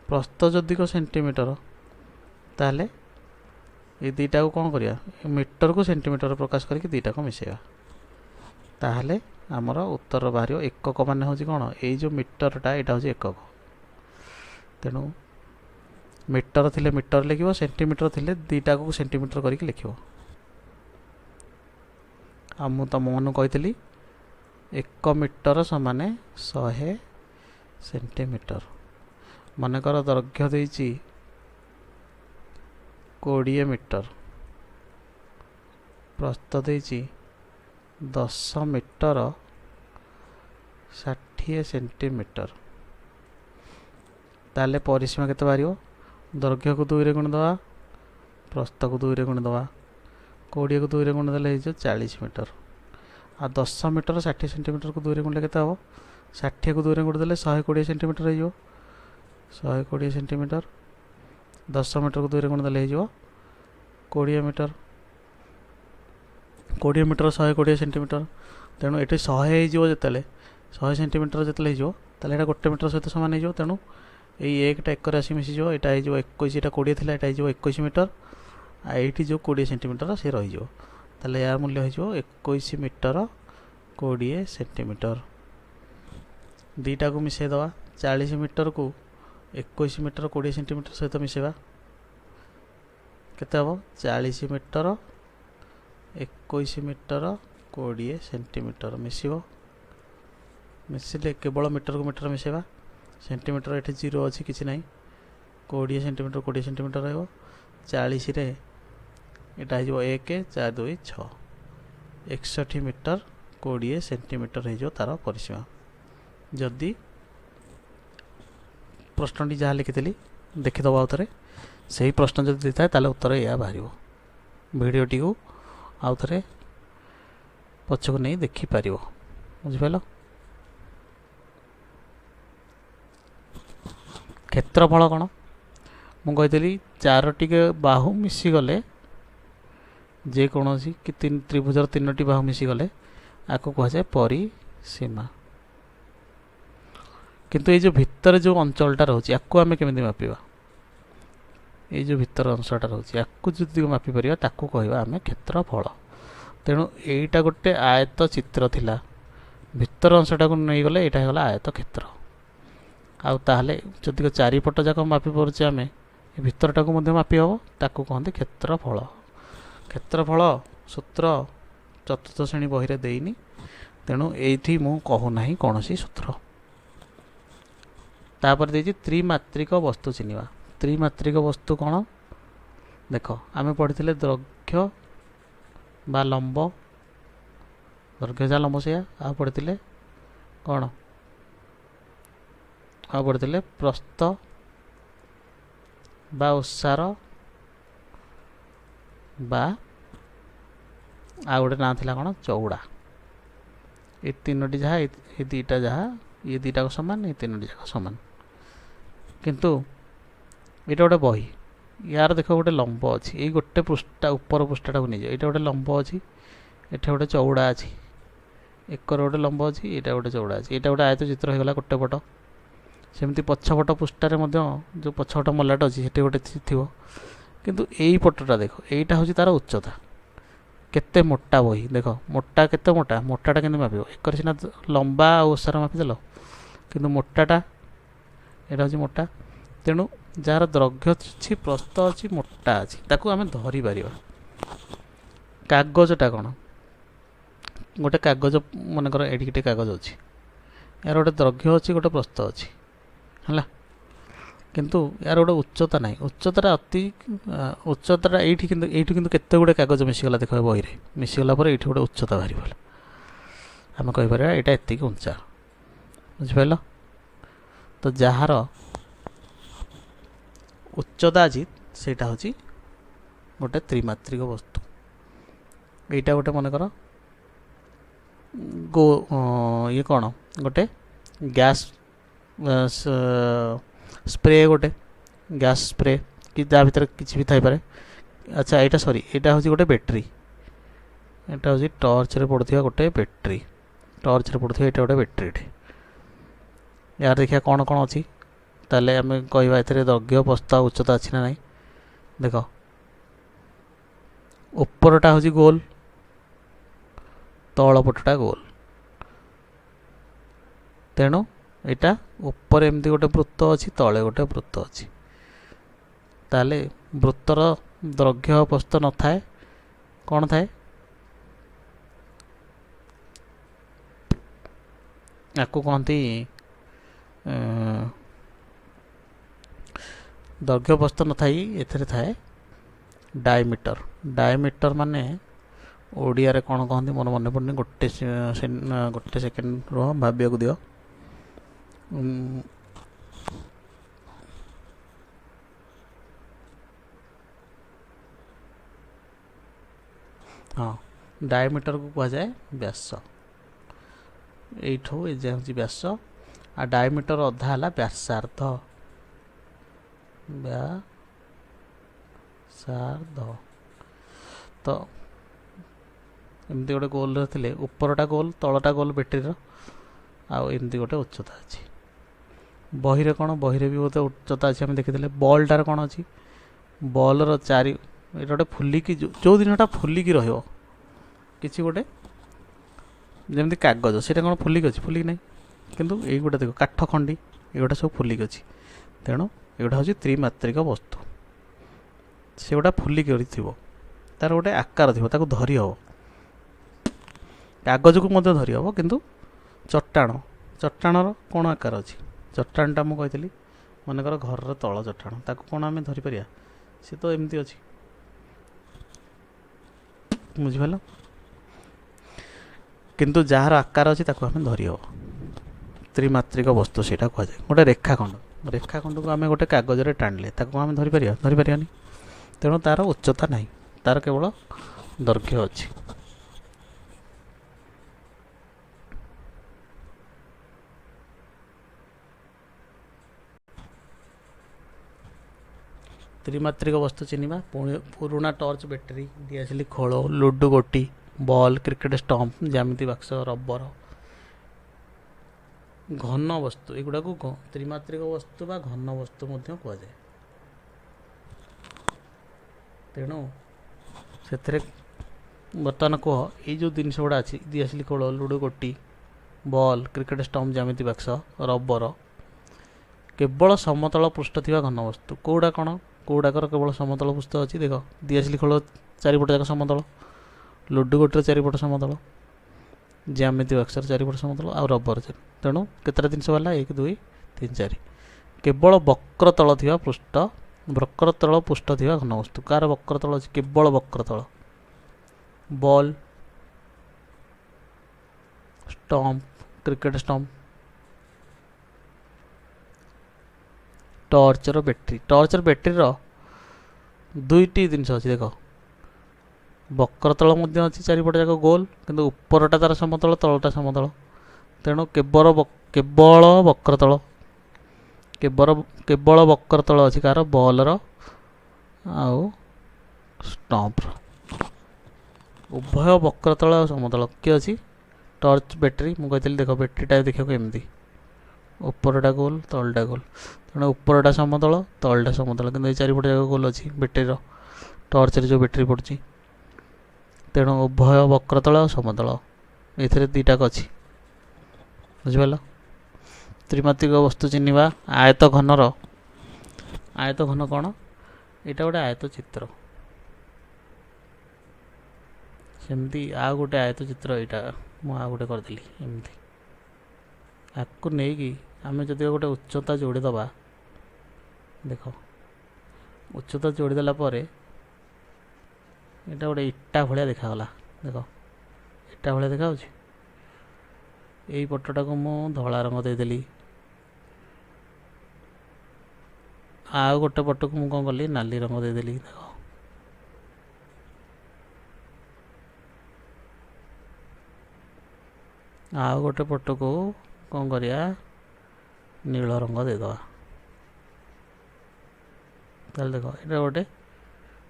प्रस्थ जदि को सेंटीमीटर, ताले ये दुईटा को कौन करिया? मीटर को सेंटीमीटर प्रकाश करके दुईटा को मिसेवा, ताहले आमर उत्तर बाहर एकक मान हूँ कौन? ये जो मीटरटा यहाँ हूँ एकक। तेणु मीटर थिले मीटर लिखिबो, सेंटीमीटर थिले दुईटा को सेंटीमीटर करके लिखिबो। आ मु तम मन कही 1 मीटर समान 100 सेंटीमीटर। मनकर दୈर्घ्य देछि 20 मीटर, प्रस्थ देछि 10 मीटर 60 सेंटीमीटर। ताले परिसीमा केते बाहरियो? दୈर्घ्य को 2 रे गुण दवा, प्रस्थ को 2 रे गुण दवा, 20 को 2 रे गुण देले 40 मीटर। आ 10 मीटर 60 सेंटीमीटर को 2 रे गुणले केते हबो? 60 को 2 रे गुण देले 120 सेंटीमीटर हो, 120 सेंटीमीटर। 10 मीटर को 2 रे गुण देले हो 20 मीटर, 20 मीटर 120 सेंटीमीटर। तेणु ये 100 हो, 100 सेंटीमीटर जिते हो, ताले गोटे मीटर सहित सामान हो। तेणु यही एकटा एक आसी मिसीज, यहाँ हो 21, यहाँ 20 था, यहाँ हो 21 मीटर, आईटी जो 20 सेंटीमीटर से रही। ताले यार मूल्य हो 21 मीटर 20 सेंटीमीटर। दुईटा को मिसई दवा, 40 मीटर को 21 मीटर 20 सेंटीमीटर सहित मिसेवा केते हम? 40 मीटर 21 मीटर 20 सेंटीमीटर मिसिबो। मिसिले केवल मीटर को मीटर मिसेवा, सेंटीमीटर ये 0 अच्छी किसी ना। 20 सेंटीमीटर 20 सेंटीमीटर रहा, 40 रे यहाँ हो 1 4 2 6, 61 मीटर 20 सेंटीमीटर हो तार परिसीमा। जदि प्रश्नटी जहाँ लिखी देखीदब आउ थे से प्रश्न जब था ताले उत्तर यह बाहर। भिडटी को आउ थे पछक नहीं देखिपार बुझिपाल। क्षेत्रफल कौन मुझे चारोटी बाहु मिसीगले जेकोसी कि त्रिभुजर 3टी बाहु मिसीगले आपको कहुए परिसीमा। किंतु ये जो भितर जो अंचलटा रोचे या आम केमी मापिबा ये जो भितर अंशटा रोचे या मापिपर ताकू कहवा आम क्षेत्रफल। तेणु यहीटा गोटे आयत चित्र थिला भितर अंशटा को नहीं गले यहाँ होगा आयत क्षेत्र। आउ ताहले जदि चारिपट जाक मापी पारे आम भितरटा को मापी हम ताकू कहते क्षेत्रफल। क्षेत्रफल सूत्र चतुर्थ श्रेणी बही रे देनी तेणु ये मु कहूना कौन सूत्र। तापर देजी त्रिमात्रिक वस्तु चिन्हवा। त्रिमात्रिक वस्तु कौन देख आम पढ़ी दैर्घ्य बा लंब दैर्घ्य जा लंब से आ पढ़ी कौन आ पढ़ी प्रस्थ बा ओसार बा आ गोटे ना थिला कौन चौड़ा। ये तीनोटी जहाँ ये दीटा जहाँ ये दीटा को समान ये तीनोटी जाक समान। किंतु यहाँ गोटे बही यार देख गोटे लंब अच्छी ये गोटे पृष्ठा ऊपर पृष्ठाटा को नहीं जाए। यहाँ गोटे लंब अच्छी ये गोटे चौड़ा अच्छी एकर गोटे लंब अच्छी यहाँ गोटे चौड़ा अच्छी यहाँ गोटे आयत चित्र होगा गोटे पट। सेमती पछपट पृष्ठार जो पछपट मलाट अच्छी से गोटे थी किंतु यही पटटा देख यहीटा हूँ तार उच्चता केते मोटा बही देख मोटा केते मोटा मोटाटा के माप एक सीना लंबा ओसार मापिदेल किंतु मोटाटा यहाँ हूँ मोटा। तेणु जार दैर्घ्य अच्छी प्रस्थ अच्छी मोटा अच्छी ताकू आम धरी पार। कागजटा कौन गोटे कागज मनकर एडिटे कागज अच्छी यार गोटे दैर्घ्य अच्छी गोटे प्रस्थ अच्छी है किंतु यार गोटे उच्चता ना उच्चता अति उच्चता ये केते गुड़े कागज मिसीगला देख बही रे मिसीगला ये गोटे उच्चता बाहरी पड़ा आम कहीपर यहाँ एतिक उंचा बुझिपाल। तो जार उच्चता अच्छी सेटा हूँ गोटे त्रिमात्रिक वस्तु। यहीटा गोटे मनकर गो ये कौन गोटे गैस स्प्रे गोटे गैस स्प्रे कि जहाँ भीतर किसी भी थाई पारे। अच्छा यहाँ सॉरी यहाँ हूँ गोटे बैटेरी यहाँ हूँ टर्च रे पड़ुवा गोटे बैटेरी टर्च रे पड़ुवा यहाँ गोटे बैटेरी यार देखिए कौन कौन अच्छी ताले आम कहवा ए दैर्घ्य प्रस्थ उच्चता अच्छी ना ना देख उपरटा हूँ गोल तल पटटा गोल। तेणु यहाँ ऊपर एमती गोटे वृत्त अच्छी तले गोटे वृत्त अच्छी ताले वृत्तर दैर्घ्य प्रस्थ न थाए कौन थाए आपको कहती दैर्घ्य प्रस्थ न थाई एथरे थाए डायमीटर। डायमीटर माने ओडिया रे कौन कहती मोर मन पड़नी गोटे सेकेंड रुह भाविया को दियो। हाँ डायमीटर को कह जाए व्यास यू ये हूँ व्यास आ डायमीटर अधा है व्यासार्ध व्यासार्ध। तो एमती गोटे गोल थे उपरटा गोल तलटा गोल बैटेरी आमती गोटे उच्चता अच्छी। बही रे कौन बही रे भी गोटे उच्चता अच्छी आम देखी बल्टार कौन अच्छी बल्र चारि ये गोटे फुलिकी जो जिनटा फुलिकी रही गोटे जमी कागज से कौन फुलिक अच्छी फुलिक ना किंतु ये गोटे देख काठ खंडी ये गोटे सब फुलिक अच्छी। तेणु ये हूँ त्रिमात्रिक वस्तु से गोटा फुलिक तार गोटे आकार थी धरी हम कागज को धरी हम किंतु चट्टाण चट्टाणर कौन आकार अच्छी चट्टाणटा मुझे कही मनकर घर तल चट्टाण ताको कौन आम धरी पारिया सी तो एमती अच्छी बुझिपाल। କିନ୍ତୁ ଯାହାର ଆକାର ଅଛି ତାକୁ ଆମେ ଧରି ହେବ। ତ୍ରିମାତ୍ରିକ ବସ୍ତୁ ସେଇଟା କୁହାଯାଏ। ଗୋଟେ ରେଖାଖଣ୍ଡକୁ ଆମେ ଗୋଟେ କାଗଜରେ ଟାଣିଲେ ତାକୁ ଆମେ ଧରିପାରିବାନି। ତେଣୁ ତା'ର ଉଚ୍ଚତା ନାହିଁ, ତା'ର କେବଳ ଦୈର୍ଘ୍ୟ ଅଛି। ତ୍ରିମାତ୍ରିକ ବସ୍ତୁ ଚିହ୍ନିବା। ପୁରୁଣା ଟର୍ଚ୍ଚ ବ୍ୟାଟେରୀ, ଦିଆସିଲି ଖୋଳ, ଲୁଡୁ ଗୋଟି, ବଲ୍, କ୍ରିକେଟ ଷ୍ଟମ୍ପ, ଜ୍ୟାମିତି ବାକ୍ସ, ରବର। ଘନ ବସ୍ତୁ, ଏଗୁଡ଼ାକୁ ତ୍ରିମାତ୍ରିକ ବସ୍ତୁ ବା ଘନ ବସ୍ତୁ ମଧ୍ୟ କୁହାଯାଏ। ତେଣୁ ସେଥିରେ ବର୍ତ୍ତମାନ କୁହ, ଏଇ ଯେଉଁ ଜିନିଷ ଗୁଡ଼ା ଅଛି, ଦିଆସିଲି ଖୋଳ, ଲୁଡୁ ଗୋଟି, ବଲ୍, କ୍ରିକେଟ ଷ୍ଟମ୍ପ, ଜ୍ୟାମିତି ବାକ୍ସ, ରବର, କେବଳ ସମତଳ ପୃଷ୍ଠ ଥିବା ଘନ ବସ୍ତୁ। କେଉଁଗୁଡ଼ାକର କେବଳ ସମତଳ ପୃଷ୍ଠ ଅଛି? ଦେଖ, ଦିଆସିଲି ଖୋଳ ଚାରିପଟ ଯାକ ସମତଳ, ଲୁଡୁ ଗୋଟିର ଚାରିପଟ ସମତଳ, ଜ୍ୟାମିତି ବାକ୍ସର ଚାରିପଟ ସମତଳ, ଆଉ ରବର। ତେଣୁ କେତେଟା ଜିନିଷ ବାହାରିଲା? 1 2 3 4। କେବଳ ବକ୍ରତଳ ପୃଷ୍ଠ ଥିବା ଘନବସ୍ତୁ। କାହାର ବକ୍ରତଳ ଅଛି? କେବଳ ବକ୍ରତଳ। ବଲ୍, ଷ୍ଟମ୍ପ, କ୍ରିକେଟ ଷ୍ଟମ୍ପ, ଟର୍ଚ୍ଚର ବ୍ୟାଟେରୀର ଦୁଇଟି ଜିନିଷ ଅଛି। ଦେଖ, ବକ୍ରତଳ ମଧ୍ୟ ଅଛି, ଚାରିପଟ ଯାକ ଗୋଲ, କିନ୍ତୁ ଉପରଟା ତାର ସମତଳ, ତଳଟା ସମତଳ। ତେଣୁ କେବଳ ବକ୍ରତଳ ଅଛି କାହାର? ବଲର ଆଉ ଷ୍ଟମ୍ପର। ଉଭୟ ବକ୍ରତଳ ଆଉ ସମତଳ କିଏ ଅଛି? Torch battery. ମୁଁ କହିଥିଲି, ଦେଖ, ବ୍ୟାଟେରୀଟା ଦେଖିବାକୁ ଏମିତି, ଉପରଟା ଗୋଲ, ତଳଟା ଗୋଲ। ତେଣୁ ଉପରଟା ସମତଳ, ତଳଟା ସମତଳ, କିନ୍ତୁ ଏଇ ଚାରିପଟ ଯାକ ଗୋଲ ଅଛି ବ୍ୟାଟେରୀର, ଟର୍ଚ୍ଚରେ ଯେଉଁ ବ୍ୟାଟେରୀ ପଡ଼ୁଛି। ତେଣୁ ଉଭୟ ବକ୍ରତଳ ଆଉ ସମତଳ, ଏଥିରେ ଦୁଇଟାକ ଅଛି। ବୁଝିପାରିଲ? ତ୍ରିମାତ୍ରିକ ବସ୍ତୁ ଚିହ୍ନିବା। ଆୟତ ଘନ କ'ଣ? ଏଇଟା ଗୋଟେ ଆୟତ ଚିତ୍ର। ସେମିତି ଆଉ ଗୋଟେ ଆୟତ ଚିତ୍ର, ଏଇଟା ମୁଁ ଆଉ ଗୋଟେ କରିଦେଲି ଏମିତି। ଆକୁ ନେଇକି ଆମେ ଯଦି ଗୋଟେ ଉଚ୍ଚତା ଯୋଡ଼ିଦେବା, ଦେଖ, ଉଚ୍ଚତା ଯୋଡ଼ିଦେଲା ପରେ ଏଇଟା ଗୋଟେ ଇଟା ଭଳିଆ ଦେଖାଗଲା। ଦେଖ, ଇଟା ଭଳିଆ ଦେଖାଯାଉଛି। ଏଇ ପଟଟାକୁ ମୁଁ ଧଳା ରଙ୍ଗ ଦେଇଦେଲି, ଆଉ ଗୋଟେ ପଟକୁ ମୁଁ କ'ଣ କଲି? ନାଲି ରଙ୍ଗ ଦେଇଦେଲି। ଦେଖ, ଆଉ ଗୋଟେ ପଟକୁ କ'ଣ କରିବା? ନୀଳ ରଙ୍ଗ ଦେଇଦେବା। ତାହେଲେ ଦେଖ, ଏଇଟା ଗୋଟେ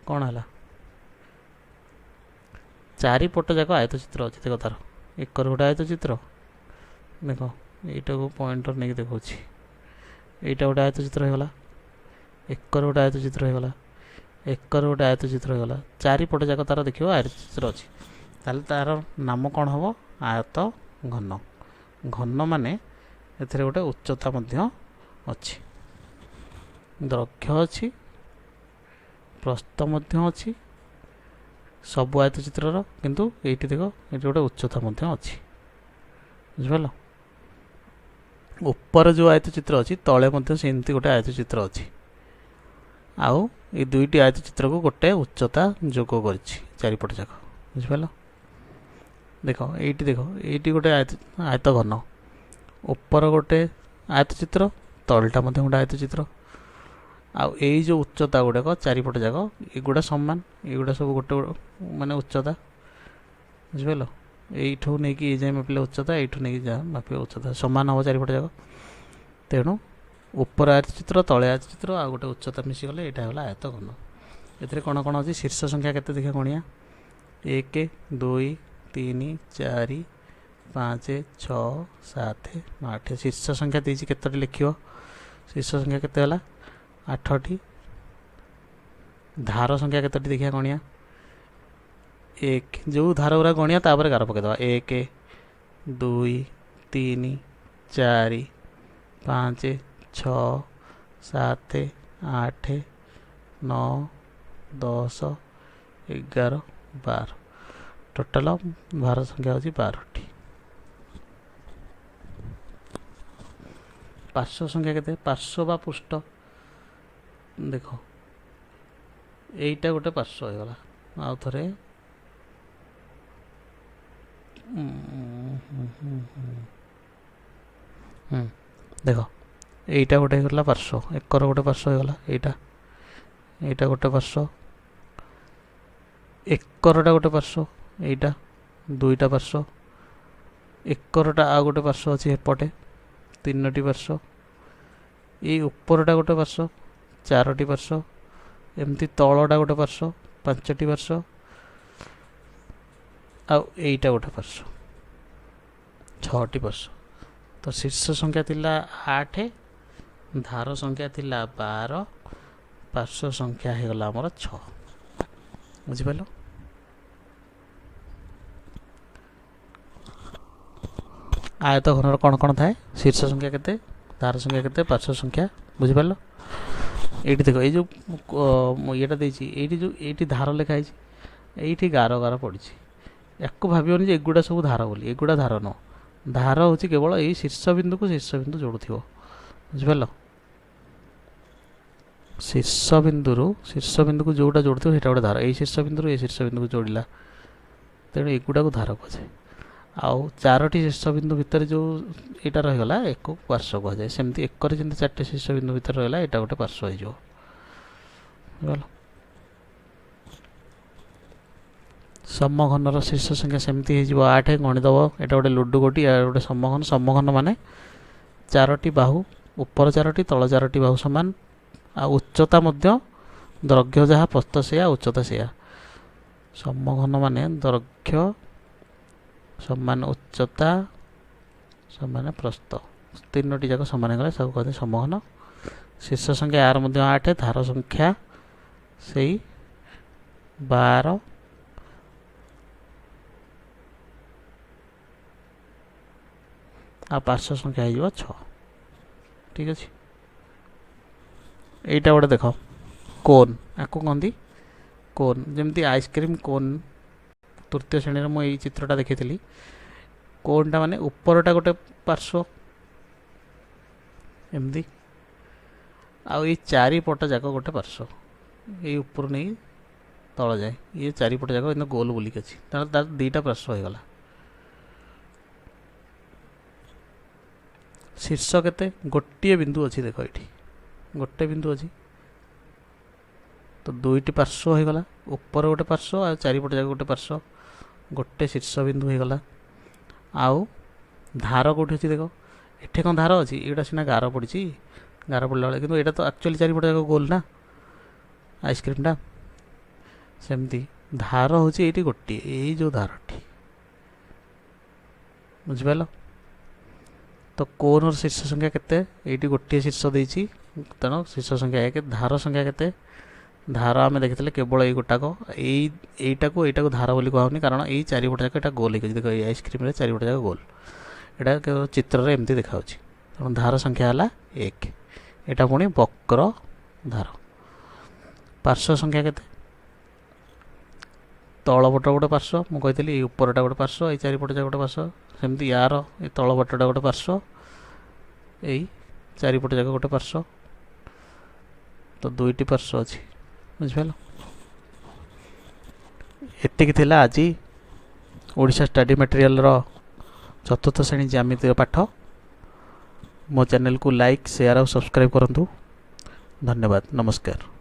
କ'ଣ ହେଲା? ଚାରିପଟ ଯାକ ଆୟତ ଚିତ୍ର ଅଛି। ଦେଖ, ତାର ଏକର ଗୋଟେ ଆୟତ ଚିତ୍ର। ଦେଖ, ଏଇଟାକୁ ପଏଣ୍ଟର ନେଇକି ଦେଖାଉଛି, ଏଇଟା ଗୋଟେ ଆୟତ ଚିତ୍ର ହେଇଗଲା। ଏକର ଗୋଟେ ଆୟତ ଚିତ୍ର ହେଇଗଲା, ଏକର ଗୋଟେ ଆୟତ ଚିତ୍ର ହେଇଗଲା। ଚାରିପଟ ଯାକ ତାର ଦେଖିବ ଆୟତ ଚିତ୍ର ଅଛି। ତାହେଲେ ତାର ନାମ କ'ଣ ହେବ? ଆୟତ ଘନ। ଘନ ମାନେ ଏଥିରେ ଗୋଟେ ଉଚ୍ଚତା ମଧ୍ୟ ଅଛି, ଦୈର୍ଘ୍ୟ ଅଛି, ପ୍ରସ୍ଥ ମଧ୍ୟ ଅଛି, ସବୁ ଆୟତ ଚିତ୍ରର। କିନ୍ତୁ ଏଇଠି ଦେଖ, ଏଇଠି ଗୋଟେ ଉଚ୍ଚତା ମଧ୍ୟ ଅଛି। ବୁଝିପାରିଲ? ଉପରେ ଯେଉଁ ଆୟତ ଚିତ୍ର ଅଛି, ତଳେ ମଧ୍ୟ ସେମିତି ଗୋଟେ ଆୟତ ଚିତ୍ର ଅଛି। ଆଉ ଏଇ ଦୁଇଟି ଆୟତ ଚିତ୍ରକୁ ଗୋଟେ ଉଚ୍ଚତା ଯୋଗ କରିଛି ଚାରିପଟ ଯାକ। ବୁଝିପାରିଲ? ଦେଖ, ଏଇଠି ଗୋଟେ ଆୟତ ଘନ, ଉପର ଗୋଟେ ଆୟତ ଚିତ୍ର, ତଳଟା ମଧ୍ୟ ଗୋଟେ ଆୟତ ଚିତ୍ର। ଆଉ ଏଇ ଯେଉଁ ଉଚ୍ଚତା ଗୁଡ଼ାକ ଚାରିପଟ ଯାକ, ଏଗୁଡ଼ା ସମାନ, ଏଗୁଡ଼ା ସବୁ ଗୋଟେ ମାନେ ଉଚ୍ଚତା। ବୁଝିପାରିଲ? এইଠୁ ନେଇକି ଏ ଯାଏଁ ମାପିଲେ ଉଚ୍ଚତା, এইଠୁ ନେଇକି ଯାହା ମାପିଲେ ଉଚ୍ଚତା ସମାନ ହେବ ଚାରିପଟ ଯାକ। ତେଣୁ ଉପର ଆୟତ ଚିତ୍ର, ତଳେ ଆୟତ ଚିତ୍ର, ଆଉ ଗୋଟେ ଉଚ୍ଚତା ମିଶିଗଲେ ଏଇଟା ହେଲା ଆୟତ ଘନ। ଏଥିରେ କ'ଣ କ'ଣ ଅଛି? ଶୀର୍ଷ ସଂଖ୍ୟା କେତେ ଦେଖିବା ଗଣିଆ। 1 2 3 4 5 6 7 8। ଶୀର୍ଷ ସଂଖ୍ୟା ଦେଇଛି କେତୋଟି ଲେଖିବ? ଶୀର୍ଷ ସଂଖ୍ୟା କେତେ ହେଲା? 8ଟି। ଧାର ସଂଖ୍ୟା କେତୋଟି ଦେଖିବା ଗଣିଆ। 1, ଯେଉଁ ଧାର ଗୁଡ଼ା ଗଣିଆ ତାପରେ ଗାର ପକାଇଦେବା। 1 2 3 4 5 6 7 8 9 10 11 12। ଟୋଟାଲ ଭାର ସଂଖ୍ୟା ହେଉଛି 12ଟି। ପାର୍ଶ୍ୱ ସଂଖ୍ୟା କେତେ? ପାର୍ଶ୍ୱ ବା ପୃଷ୍ଠ, ଦେଖ, এইটা ଗୋଟେ ପାର୍ଶ୍ୱ ହେଇଗଲା। ଆଉ ଥରେ देख এইটা গোটে ହେଇଗଲା ପାର୍ଶ୍ୱ ଏକର ଗୋଟେ ପାର୍ଶ୍ୱ ହେଇଗଲା এইটা ଗୋଟେ ପାର୍ଶ୍ୱ ଏକରଟା ଗୋଟେ ପାର୍ଶ୍ୱ এইଟା ଦୁଇଟା ପାର୍ଶ୍ୱ ଏକରଟା ଆଉ ଗୋଟେ ପାର୍ଶ୍ୱ ଅଛି ଏପଟେ ତିନୋଟି ପାର୍ଶ୍ୱ ଏଇ ଉପରଟା ଗୋଟେ ପାର୍ଶ୍ୱ ଚାରୋଟି ପାର୍ଶ୍ୱ ଏମିତି ତଳଟା ଗୋଟେ ପାର୍ଶ୍ୱ ପାଞ୍ଚଟି ପାର୍ଶ୍ୱ ଆଉ এইଟା ଗୋଟେ ପାର୍ଶ୍ୱ ଛଅଟି ପାର୍ଶ୍ୱ ତ ଶୀର୍ଷ ସଂଖ୍ୟା ଥିଲା 8 ଧାର ସଂଖ୍ୟା ଥିଲା 12 ପାର୍ଶ୍ୱ ସଂଖ୍ୟା ହେଇଗଲା ଆମର 6 ବୁଝିପାରିଲ। आयत घनर कौन कौन थाए शीर्ष संख्या केते धार संख्या केते पार्श्व संख्या बुझिपार ये देख ये जो ये जो ये धार लिखाई ये गार गार पड़ी या भावन जे एगुड़ा सब धार बोली एगुड़ा धार न धार हूँ केवल यही शीर्ष बिंदु को शीर्ष बिंदु जोड़ु बुझिपार शीर्ष बिंदु को जोटा जोड़ो से गोटे धार ये शीर्ष बिंदु ये शीर्ष बिंदु को जोड़ा तेणु एगुड़ा को धार कहुए आउ चारोटी शीर्ष बिंदु भितर जो यहाँ रहीगला एक पार्श्व कहुए सेमती एक जमी 4टी शीर्ष बिंदु भितर रहा यहाँ गोटे पार्श्व हो समघनर शीर्ष संख्या सेमती हो 8 गणिदेव यहाँ गोटे लुडु गोटी या गोटे समघन माने चारोटी बाहु ऊपर चारोटी तल चारोटी बाहु सामान आ उच्चता मध्य दैर्घ्य जहाँ प्रस्थ से उच्चता से समघन माने दैर्घ्य समान उच्चता समान प्रस्थ तीनोटी जाक समान गला सब कहते समघन शीर्ष संख्या यार मध्य 8 धार संख्या से 12 आ पार्श्व संख्या हो 6 ठीक अच्छे यहीटा गोटे देख कोन आपको कहती कोन जमती आइसक्रीम कोन तृतीय श्रेणी में मुझे चित्रटा देखी कोनटा माने उपरटा गोटे पार्श्व एमती आई चारिपट जाक गोटे पार्श्व ये ऊपर नहीं तल जाए ये चारिपट जाक इन गोल बुलिक अच्छी तार दीटा पार्श्व हो गला शीर्ष केते गोटे बिंदु अच्छी देख ये गोटे बिंदु अच्छी तो दुईटी पार्श्व हो गला ऊपर गोटे पार्श्व आ चारिपट जाक गोटे पार्श्व गोटे शीर्ष बिंदु हो गला आउ धार कौटी अच्छी देख एठे कौन धार अच्छी यहाँ सीना गार पड़ी गार पड़ा बेले कि यहाँ तो एक्चुअली चारिपट जाक गोल ना आइसक्रीमटा सेमती धार हूँ ये गोटे यही जो धारटी बुझिपाल तो कोन शीर्ष संख्या केते ये गोटे शीर्ष देती तेणु शीर्ष संख्या 1 धार संख्या केते धार आम देखी केवल ये गोटाक यहीटा को धार बोली कहूनी कारण ये चारिपट जाक यहाँ गोल हो देख ये आइसक्रीम चारिपट जाक गोल यहाँ केवल चित्र एमती देखा तेणु धार संख्या है 1 यहाँ पुणी वक्र धार पार्श्व संख्या केते तलपट गोटे पार्श्व मुझे उपरटा गोटे पार्श्व ये चारिपट जाक गोटे पार्श्व सेमती यार ये तलपटटा गोटे पार्श्व यही चारिपट जाक गोटे पार्श्व तो दुईटी पार्श्व अच्छी बुझिपाल एतिक थिला आज ओडिशा स्टडी मटेरियल चतुर्थ श्रेणी ज्यामितीय पाठ मो चैनल को लाइक शेयर और सब्सक्राइब करंतु धन्यवाद नमस्कार।